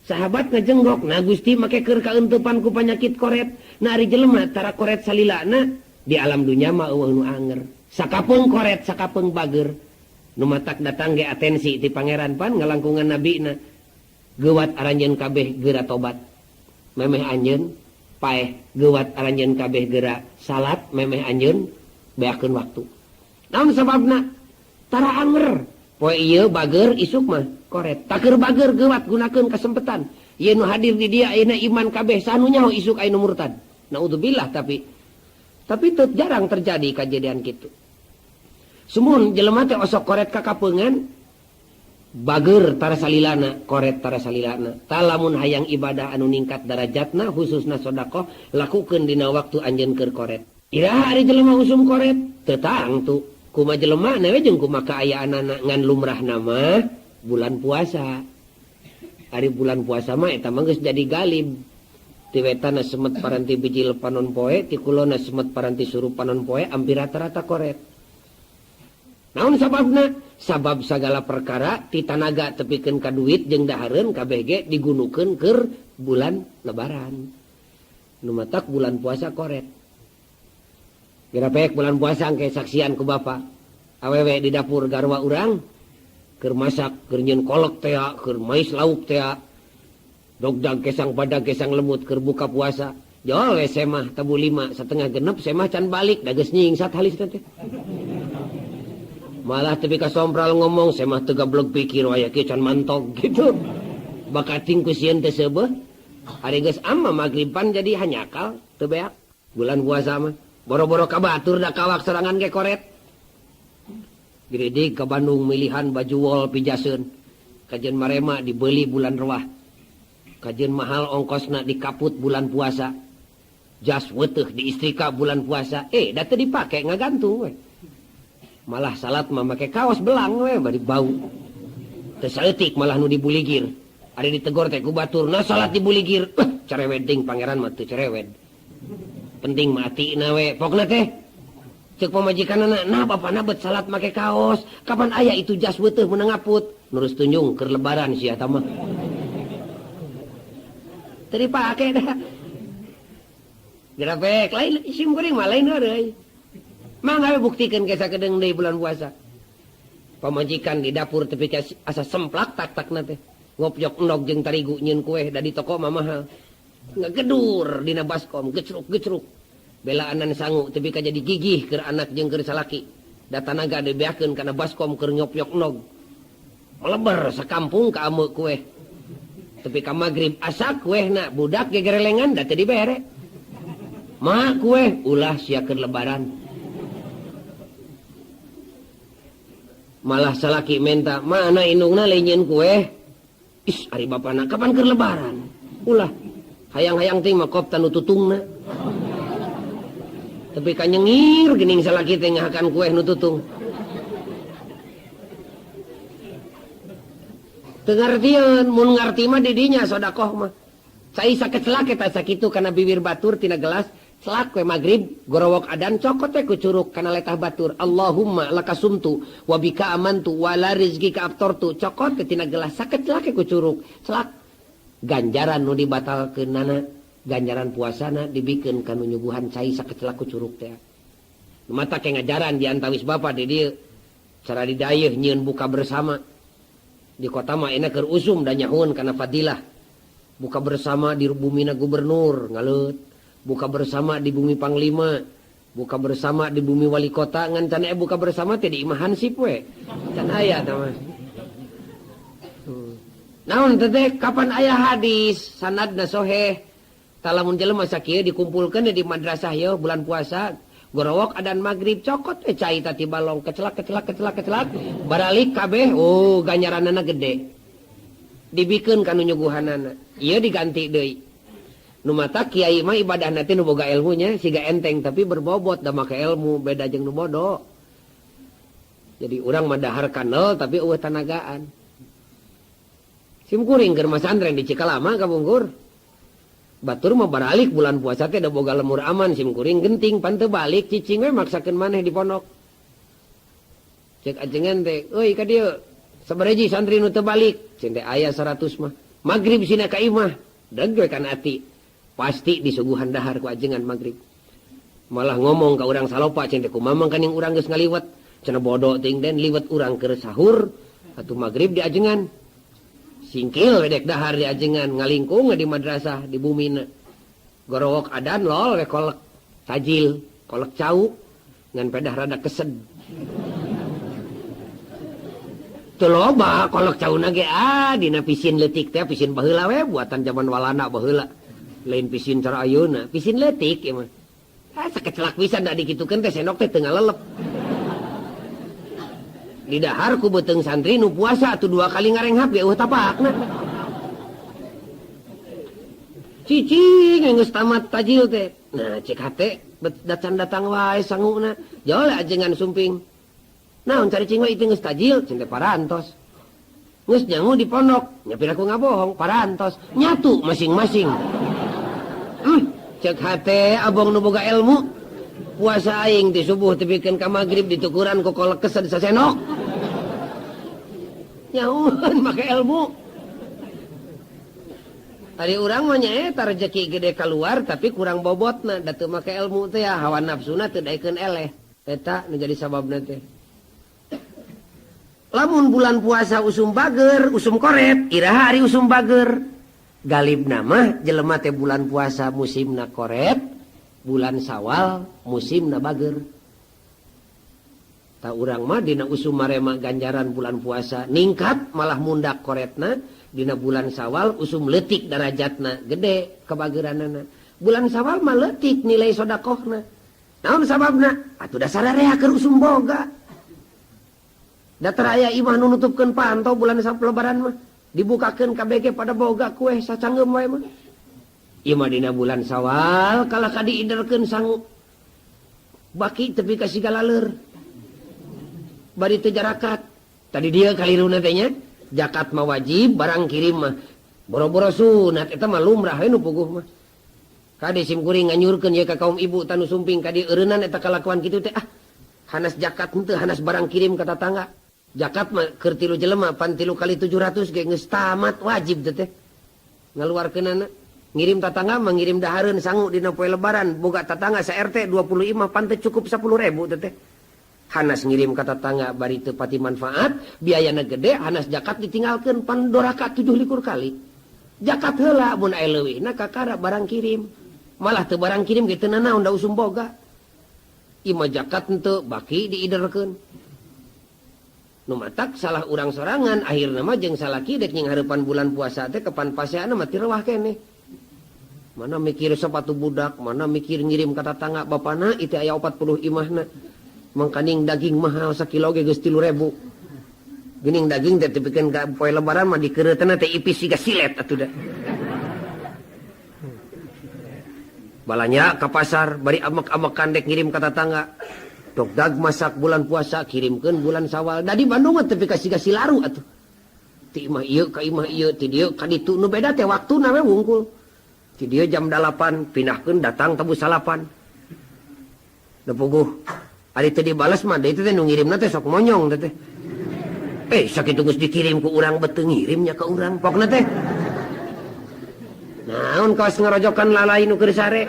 Sahabat ngajenggok, nah Gusti make keur kaeunteupan ku panyakit koret. Nah ari jelema tara koret salilana di alam dunya mah eueuh nu anger. Sakapeung koret, sakapeung bager. Nu matak datang ge atensi ti pangeran pan ngalangkungan nabina. Geuwat aranjeun kabeh geura tobat. Memeh anjeun paeh gewat aranjeun kabeh geura salat memeh anjeun beakeun waktu. Naon sababna? Tara anger. Poe ieu bager isuk mah koret. Takeur bager gewat gunakeun kesempatan. Ieu nu hadir di dia ayeuna iman kabeh sanu nyaho isuk aya nu murtad. Naudzubillah tapi teu jarang terjadi kejadian kitu. Sumun jelema teh osok koret ka kapeungan bager tara salilana, koret tara salilana. Talamun hayang ibadah anu ningkat darajatna khususna sedekah lakukeun dina waktu anjeun keur koret. Iraha ari jelema usum koret teu tangtu. Kumaha jelema we jeung kumaha kaayaanana ngan lumrah nama bulan puasa. Ari bulan puasa mah eta mah geus jadi galib. Ti wetana semet paranti bijil panon poe, ti kulona semet paranti suruh panon poe ampir rata-rata koret. Naon sababna? Sabab sagala perkara ti tanaga tepikeun ka duit jeung dahareun kabeh ge digunukeun keur bulan lebaran. Nu matak bulan puasa koret. Kira pek bulan puasa engke saksian ku bapa. Awewe di dapur garwa urang keur masak, keur nyieun kolak teh, keur mais lauk teh. Dogdag kesang badag kesang lemut keur buka puasa. Jol we semah tabu 5 setengah genep semah can balik da geus nyingsat halis teh. Malah tepi ka sompral ngomong semah teu gablog pikir aya kieu can mantog gitu. Bakating ku sieun teh seubeuh. Ari geus amma magriban jadi hanyakal teu beak. Bulan puasa mah boro-boro ka batur da kawak serangan ge koret. Giridig ka Bandung milihan baju wol pijaseun. Kajeun marema dibeli bulan rewah. Kajeun mahal ongkosna dikaput bulan puasa. Jas weuteuh diistrika bulan puasa. Da teu dipake ngagantung we. Malah salat mah make kaos belang we bari bau. Teu saeutik malah nu dibuligir. Ari ditegor teh ku batur, "Nah salat dibuligir." Cerewed ding pangeran mah teu cerewed. Penting mati na we. Pokna teh ceuk pamajikanana, "Nah bapana bet salat make kaos. Kapan aya itu jas weuteuh meunang ngaput?" Nurus tunjung keur lebaran sia eta mah. Teu dipake dah. Gerapek lain isim kuring mah lain heureuy. Mangga we buktikeun ke sakedeung deui bulan puasa. Pamajikan di dapur tepi asa semplak tak-takna teh. Ngopyok endog jeung tarigu nyieun kue da di toko mah mahal. Ngagedur dina baskom gecruk-gecruk. Belaanan sangu tepi ka jadi gigih keur anak jeung keur salaki. Da tanaga dibeakeun kana baskom keur nyopyok endog. Meleber sakampung ka ameu kue. Tepi ka magrib asak kuehna budak gegerelengan da teu dibere. Mah kue ulah sia keur lebaran. Malah salaki menta, "Mana indungna leunyeun kue?" Is ari bapana kapan keur lebaran? Ulah hayang-hayang ting makop tanu tutungna. Tapi ka nyengir geuning salaki teh ngahakan kue nu tutung. Teu ngartieun, mun ngarti mah di dinya sedekah mah. Cai sakecelak eta sakitu kana bibir batur tina gelas. Celak kue magrib, gorowok adan cokot teh ku curug kana letah batur. Allahumma lakasumtu wa bika amantu wa la rizqika aftartu. Cokot teh tina gelas sakecelak ku curug. Celak ganjaran nu dibatalkeunana, ganjaran puasana dibikeun kanu nyuguhan cai sakecelak ku curug teh. Mata ke ngajaran di antawis bapa di dieu. Cara didayeuh nyieun buka bersama. Di kota mah enak keur usum da nyahoun kana fadilah. Buka bersama di bumina gubernur ngaleut. Buka bersama di bumi panglima, buka bersama di bumi wali kota, ngan can buka bersama teh di imah hansip we. Can aya tah mah. Naon teh kapan aya hadis sanadna sahih talamun jelema sakieu dikumpulkeun di madrasah yeuh bulan puasa gorowok adan magrib cokot we cai tati balong kecelak baralik kabeh ganjaranana gede. Dibikeun kanu nyuguhanana. Ieu diganti deui. Nu mata kiai mah ibadah nanti nu boga ilmunya siga enteng tapi berbobot da make ilmu beda jeung nu bodoh. Jadi urang mah dahar kanel tapi eueuh tanagaan. Simkuring keur masantren di Cikalama kabungkur. Batur mah baralik bulan puasa teh da boga lemur aman simkuring genting pan teu balik cicing we maksakeun maneh di pondok. Cek ajengan teh, "Euy ka dieu sabaraji santri nu teu balik?" Cen teh aya 100 mah. Magrib sina ka imah. Deug we kana ati. Pasti disuguhan dahar ku ajengan magrib. Malah ngomong ka urang salopa cen teh kumamang kaning urang geus ngaliwet. Cenah bodoh ting den liwet urang keur sahur atuh magrib di ajengan. Singkil wedek dahar di ajengan ngalingkung di madrasah di bumina. gorowok adan lol we kolek tajil kolek cau ngan pedah rada kesed teu loba kolek cauna ge dina pisin leutik teh pisin baheula we buatan zaman walana baheula lain pisin cara ayeuna pisin leutik ya mah sakecelak pisan da dikitukeun teh senok teh teu ngalelep di dahar ku beuteung santri nu puasa atuh 2 kali ngarenghap ge eueuh tapakna cicing geus tamat tajil teh nah cek hate datang wae sanguna jol ajengan sumping naon cari cing we itu geus tajil cing teh parantos geus nyangu di pondok nyapir aku ngabohong parantos nyatu masing-masing cek hate abong nu boga ilmu puasa aing di subuh tepikeun ka magrib ditukuran ku kolek kesed sasenok nyaun make ilmu tadi urang mah nyaeta rezeki gede keluar tapi kurang bobotna da teu make ilmu teh ya hawa nafsuna teu daekeun eleh eta nu jadi sababna teh lamun bulan puasa usum bager usum koret iraha ari usum bager galibna mah jelema teh bulan puasa musimna koret bulan Sawal musimna bager ta urang mah dina usum marema ganjaran bulan puasa ningkat malah mundak koretna dina bulan Sawal usum leutik darajatna gede kebageranana bulan Sawal mah leutik nilai sedekahna naon sababna atuh dasar rea keur usum boga datar aya imah nu nutupkeun pantau bulan lebaran mah dibukakeun KBG pada boga kue sacanggeum wae mah ieu mah dina bulan Sawal kalah kadiiderkeun sangu baki tepi ka sigalaleur bari teu jarakat tadi dia kaliruna teh nya zakat mah wajib barang kirim mah boro-boro sunat eta mah lumrah we nu puguh mah kade simkuring nganyurkeun ye ka kaum ibu tanu sumping kade eureunnan eta kalakuan kitu teh hanas zakat henteu hanas barang kirim ka tatangga zakat mah keur 3 jelema pan 3 kali 700 ge geus tamat wajib teh ngaluarkeunana ngirim tatangga mah ngirim dahareun sangu dina poe lebaran boga tatangga sa RT 25 pan teu cukup 10.000 teh hanas ngirim ka tatangga bari teu pati manfaat biayana gede hanas zakat ditinggalkeun pan doraka 7 likur kali zakat heula mun aya leuwihna kakara barang kirim malah teu barang kirim ge teu nanaon da usum boga ieu mah zakat henteu baki diiderkeun nu matak salah urang sorangan akhirna mah jeung salaki dek nying hareupan bulan puasa teh kepan paseana mah ti rewah keneh mana mikir sepatu budak mana mikir ngirim ka tatangga bapana itu aya 40 imahna mangkaning daging mahal sakilo ge geus 3.000 geuning daging teh tepikeun ka poe lebaran mah dikeureutna teh ipis siga silet atuh da balanya ka pasar bari amek-amekan dek ngirim ka tatangga dok dag masak bulan puasa kirimkeun bulan Sawal da di Bandung mah tepi ka siga silaru atuh ti imah ieu ka imah ieu ti dieu ka ditu nu beda teh waktuna we wungkul ti dieu jam 8 pindahkeun datang tabu salapan da puguh ari teu dibales mah da itu teh nu ngirimna teh sok monyong teh sakitu geus dikirim ku urang beuteung ngirimnya ka urang pokna teh naon kaos ngarojokan lalai nu keur sare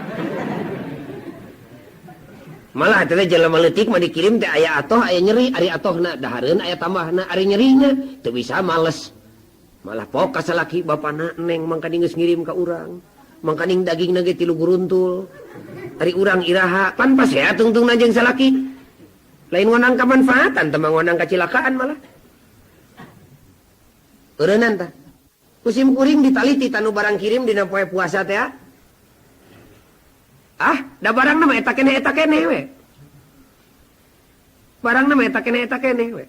malah teh jelema leutik mah dikirim teh aya atoh aya nyeri ari atohna dahareun aya tambahna ari nyerinya teu bisa males malah pok ka salaki bapana neng mangkani geus ngirim ka urang mangkaning dagingna ge 3 guruntul ari urang iraha pan pasea tungtungna jeung salaki lain ngonang kamanfaatan teu ngonang kacilakaan malah eureunnan tah kusim kuring ditaliti tanu barang kirim dina poe puasa teh da barangna mah eta keneh we barangna mah eta keneh we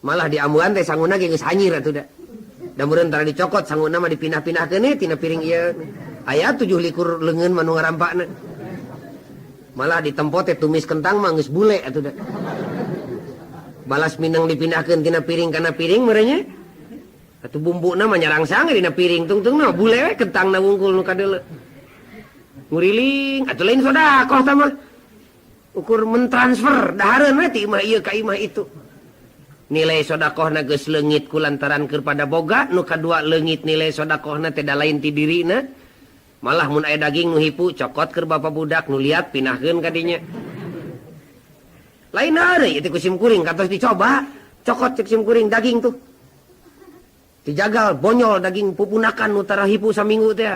malah di amuan teh sanguna ge geus hanyir atuh da da meureun tara dicokot sanguna mah dipindah-pindahkeun tina piring ieu aya 7 likur leungeun mah nu ngarampakna malah ditempo teh tumis kentang mah geus bule atuh da balas minang dipindahkeun tina piring kana piring merenya atuh bumbuna mah nyarangsang dina piring tungtungna bule we kentangna wungkul nu kadeuleu nguriling atuh lain sedekah tah mah ukur mentransfer dahareun we ti imah ieu ka imah itu nilai sedekahna geus leungit kulantaran keur pada boga nu kadua leungit nilai sedekahna teh da lain ti dirina malah mun aya daging nu hipu cokot keur bapa budak nu liat pinahkeun ka dinya lain deui ieu kusim kuring katos dicoba cokot cek sim kuring daging tuh dijagal bonyol daging pupunakan nu tara hipu saminggu teh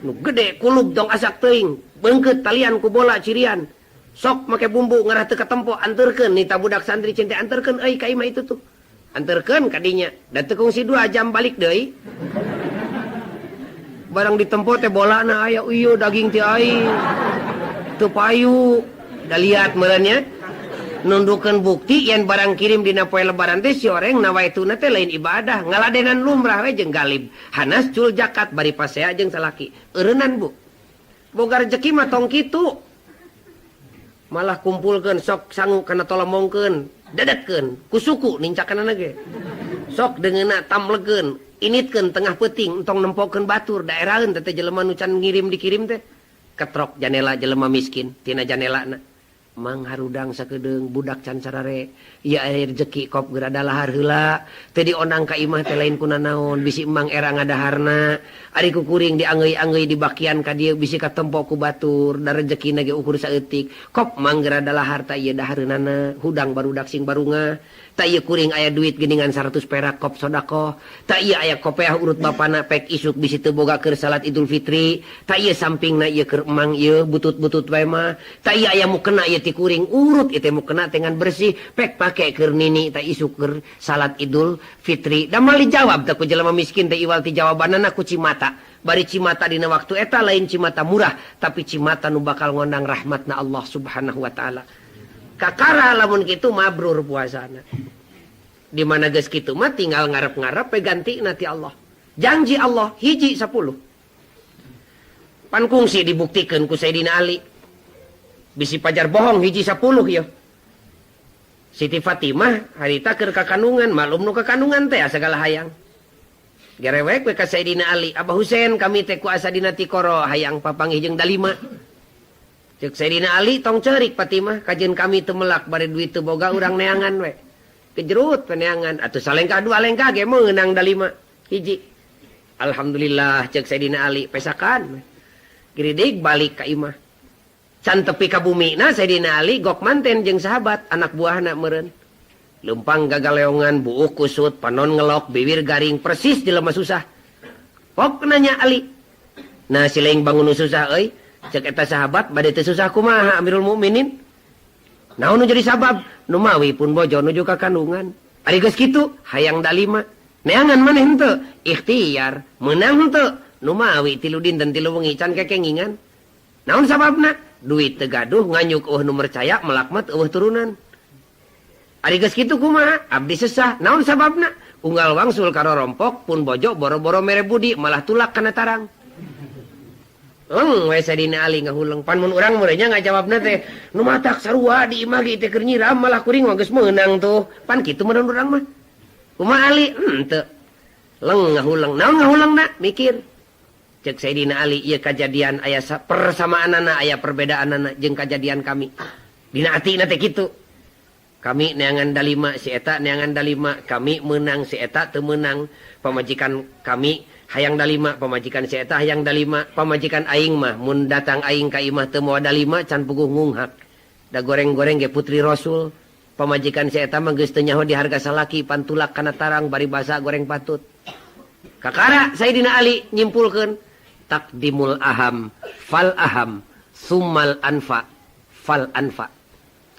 nu gede kulub dong asak teuing beungkeut talian ku bola cirian sok make bumbu ngarah teu katempo anterkeun nita budak santri cinta anterkeun euy ka imah itu tuh anterkeun ka dinya da teu kungsi 2 jam balik deui barang ditempo teh bolana aya ieu daging ti aing teu payu da liat meureunnya nundukeun bukti yen barang kirim dina poe lebaran teh si oreng nawaituna teh lain ibadah ngaladenan lumrah we jeung galib hanas cul zakat bari pasea jeung salaki eureunnan bu boga rezeki mah tong kitu malah kumpulkeun sok sangu kana tolomongkeun dadetkeun ku suku nincakanana ge sok deungeuna tamlegeun initkeun tengah peuting entong nempokeun batur daeraheun teh jelema nu can ngirim dikirim teh ketrok janela jelema miskin tina janelana mang harudang sakedeung budak can sarare ieu aya rezeki kop geura dalahar heula teu dionang ka imah teh lain kunanaon bisi emang era ngadaharna ari ku kuring diangeui-angeui dibakian ka dieu bisi katempo ku batur da rezekina ge ukur saeutik kop mang geura dalahar ta ieu dahareunana hudang barudak sing barunga ta ieu kuring aya duit geuningan 100 perak kop sodaqoh ta ieu aya kopeah urut bapana pek isuk bisi teu boga keur salat Idul Fitri ta ieu sampingna ieu keur emang ieu butut-butut wae mah ta ieu aya mukena ieu ti kuring urut itu mukena dengan bersih pek pake keur nini ta isuk keur salat Idul Fitri da mal dijawab teh ku jelema miskin teh iwal ti jawabanana ku cimata bari cimata dina waktu eta lain cimata murah tapi cimata nu bakal ngondang rahmatna Allah Subhanahu wa taala kakara lamun kitu mabrur puasana di mana geus kitu mah tinggal ngarep-ngarep pe ganti nanti Allah janji Allah hiji 10 pan kungsi dibuktikeun ku Sayyidina Ali bisi pajar bohong hiji 10 ya Siti Fatimah harita keur kakandungan malum nu kakandungan teh segala hayang gerewek we ka Sayyidina Ali Abah Husein kami teh ku asa dina tikoro hayang papanggih jeung dalima cek Sayyidina Ali tong ceurik Fatimah kajeun kami teu melak bari duit teu boga urang neangan we kejerut peneangan atuh salengkah 2 lengkah ge meunang dalima hiji alhamdulillah cek Sayyidina Ali pesakan giridig balik ka imah can tepi ka bumi na Sayyidina Ali gok manten jeung sahabat anak buahna meureun leumpang gagaleongan buuk kusut panon ngelok bibir garing persis di lemah susah pok nanya Ali nah sileing bangun susah euy cek eta sahabat bade teu susah kumaha Amirul Mukminin naon nu jadi sabab nu mawi pun bojo nuju ka kandungan ari geus kitu hayang dalima neangan maneh henteu ikhtiar meunang henteu nu mawi 3 dinten 3 wengi can kekengingan naon sababna duit teu gaduh nganyuk eueuh nu mercaya melakmet eueuh turunan ari geus kitu kumaha abdi sesah naon sababna unggal wangsul karo rompok pun bojo boro-boro mere budi malah tulak kana tarang we Sayyidina Ali ngahuleung pan mun urang meureunnya ngajawabna teh nu matak sarua di imah ge teh keur nyiram malah kuring geus meunang tuh pan kitu meureun urang mah kumaha Ali henteu leng ngahuleung naon ngahuleungna mikir cek Sayyidina Ali ieu kajadian aya persamaanana aya perbedaanana jeung kajadian kami dina atina teh kitu kami neangan dalima si eta neangan dalima kami meunang si eta teu meunang pamajikan kami hayang dalima pamajikan si eta hayang dalima pamajikan aing mah mun datang aing ka imah teu moal dalima can puguh ngunghak da goreng-goreng ge putri Rasul pamajikan si eta mah geus teu nyaho di harga salaki pantulak kana tarang bari basa goreng patut kakara Sayyidina Ali nyimpulkeun takdimul aham fal aham summal anfa fal anfa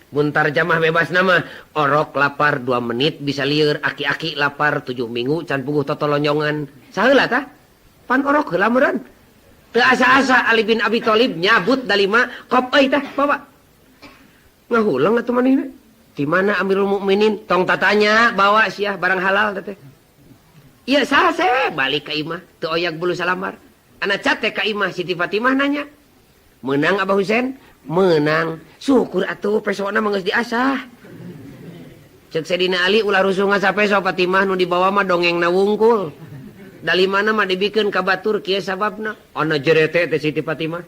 mun tarjamah bebas nama orok lapar 2 menit bisa lieur aki-aki lapar 7 minggu can puguh totolonjongan saheula tah pan orok heula meureun teu asa-asa Ali bin Abi Thalib nyabut dalima kop euy tah bawa ngahuleung atuh manehna di mana Amirul Mukminin tong tatanya bawa siah barang halal teh ieu saha balik ka imah teu oyak bulu salamar ana cat teh ka imah Siti Fatimah nanya meunang Abah Husein meunang syukur atuh pesona mah geus diasah cek Sayyidina Ali ulah rusuh ngasapeso Fatimah nu dibawa mah dongengna wungkul dalimana mah dibikeun ka batur kieu sababna ana jerete teh Siti Fatimah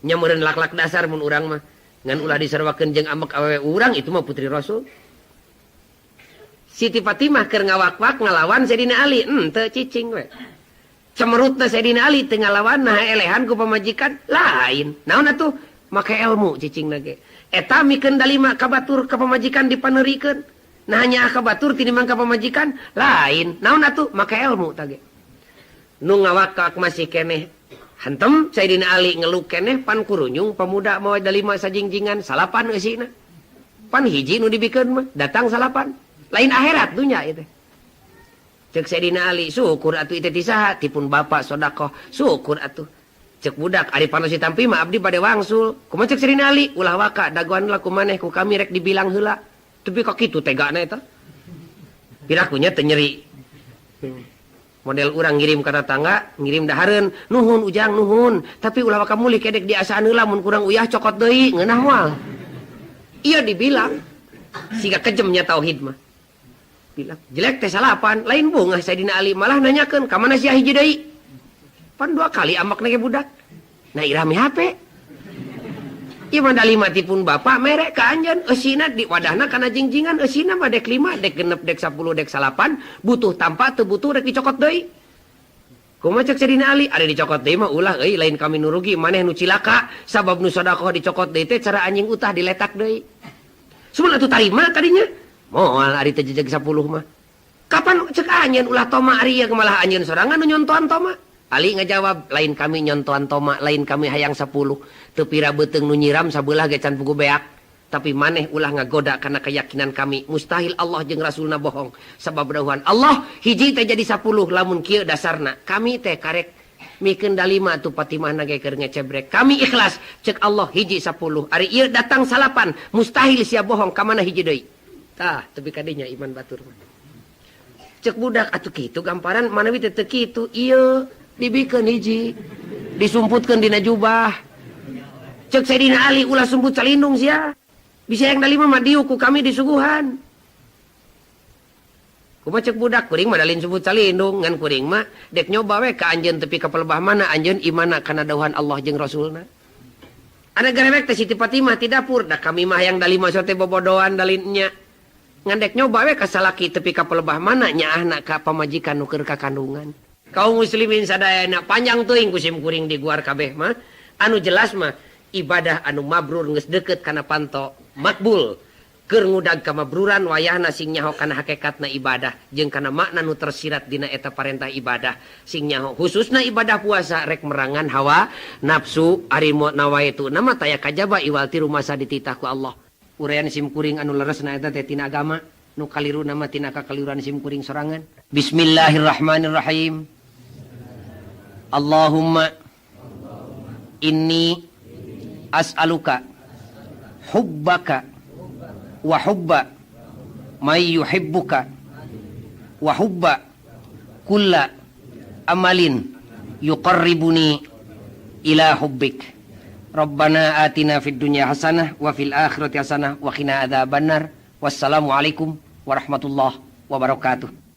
nya meureun lak-lak dasar mun urang mah ngan ulah diserwakeun jeung amek awewe urang itu mah putri Rasul Siti Fatimah keur ngawak-wak ngalawan Sayyidina Ali teu cicing we cemerutna Sayyidina Ali teu ngalawan nah elehan ku pamajikan lain naon atuh make ilmu cicingna ge eta mikeun dalima ka batur ka pamajikan dipaneurikeun nah nya ka batur tinimbang ka pamajikan lain naon atuh make ilmu tah ge nu ngawakak masih keneh Hantem Sayyidina Ali ngeluk keneh pan kurunyung pemuda mau dalima sajingjingan salapan eusina. Pan hiji nu dibikeun mah datang salapan. Lain akhirat dunya itu. Cek Sayyidina Ali syukur atuh itu tisaha tipun bapak sedekah syukur atuh. Cek budak ari panosi tampi mah abdi bade wangsul. Kumaha cek Sayyidina Ali ulah waka dagoan lah kumaneh ku kami rek dibilang heula. Tapi kok kitu tegana eta. Pirakunya teu nyeri. Model urang ngirim ka tetangga, ngirim dahareun, nuhun ujang nuhun, tapi ulah waka muli kedek diasaan heula mun kurang uyah cokot deui, ngeunah moal. Iya dibilang. Siga kejemnya tauhid mah. Bilang, jelek teh salapan, lain bunga Sayyidina Ali malah nanyakeun ka mana sia hiji deui. Pan 2 kali amak nage budak. Nah irami HP. Ieu mah dalima tipun bapak merek ka anjeun eusina di wadahna kana jingjingan eusina mah dek 5, dek 6, dek 10, dek 8 butuh tanpa teu butuh rek dicokot deui. Kumaha cek Sayyidina Ali ari dicokot deui mah ulah euy lain kami nu rugi maneh nu cilaka sabab nu sedekah dicokot deui teh cara anjing utah diletak deui. Sumul atuh tarima tadinya. Moal ari teh jejeg 10 mah. Kapan cek anjeun ulah toma ari ya malah anjeun sorangan nu nyontoan toma. Ali ngajawab, lain kami nyontoan toma, lain kami hayang 10. Teu pira beuteung nu nyiram sabelah ge can pugu beak. Tapi maneh ulah ngagoda karena keyakinan kami. Mustahil Allah jeung Rasulna bohong. Sabab dawuhan Allah hiji teh jadi 10 lamun kieu dasarna. Kami teh karek mikeun dalima atuh patimahna ge keur ngecebrek. Kami ikhlas cek Allah hiji 10. Ari ieu datang salapan, mustahil sia bohong ka mana hiji deui. Tah, tepi kadinya iman batur. Cek budak atuh kitu gamparan manawi teh teu kitu ieu dibikeun hiji disumputkeun dina jubah. Cek Sayyidina Ali ulah sumput salindung sia. Bisa yang dalima mah diuk ku kami disuguhan. Kumaha cek budak kuring mah dalin sumput salindung ngan kuring mah dek nyoba we ka anjeun tepi ka pelebah mana anjeun imana kana dawuhan Allah jeung Rasulna. Ada garewek teh Siti Fatimah ti dapur da kami mah yang dalima sote bobodohan dalinnya. Ngan dek nyoba we ka salaki tepi ka pelebah mana nyaahna ka pamajikan nu keur ka kandungan. Kaum muslimin sadayana panjang teuing kusim kuring di guar kabeh mah anu jelas mah ibadah anu mabrur geus deukeut kana panto makbul keur ngudag kamabruran wayahna sing nyaho kana hakikatna ibadah jeung kana makna nu tersirat dina eta parentah ibadah sing nyaho khususna ibadah puasa rek merangan hawa nafsu ari nawaitu nama taya kajaba iwal tiru masa dititah ku Allah. Urayana sim kuring anu leresna eta teh tina agama nu kaliru nama tina kakaliruan sim kuring sorangan. Bismillahirrahmanirrahim. Allahumma inni as'aluka hubbaka wa hubba may yuhibbuka wa hubba kulla amalin yuqarribuni ila hubbik. Rabbana atina fid dunya hasanah wa fil akhirati hasanah wa qina adzabannar. Wassalamualaikum warahmatullahi wabarakatuh.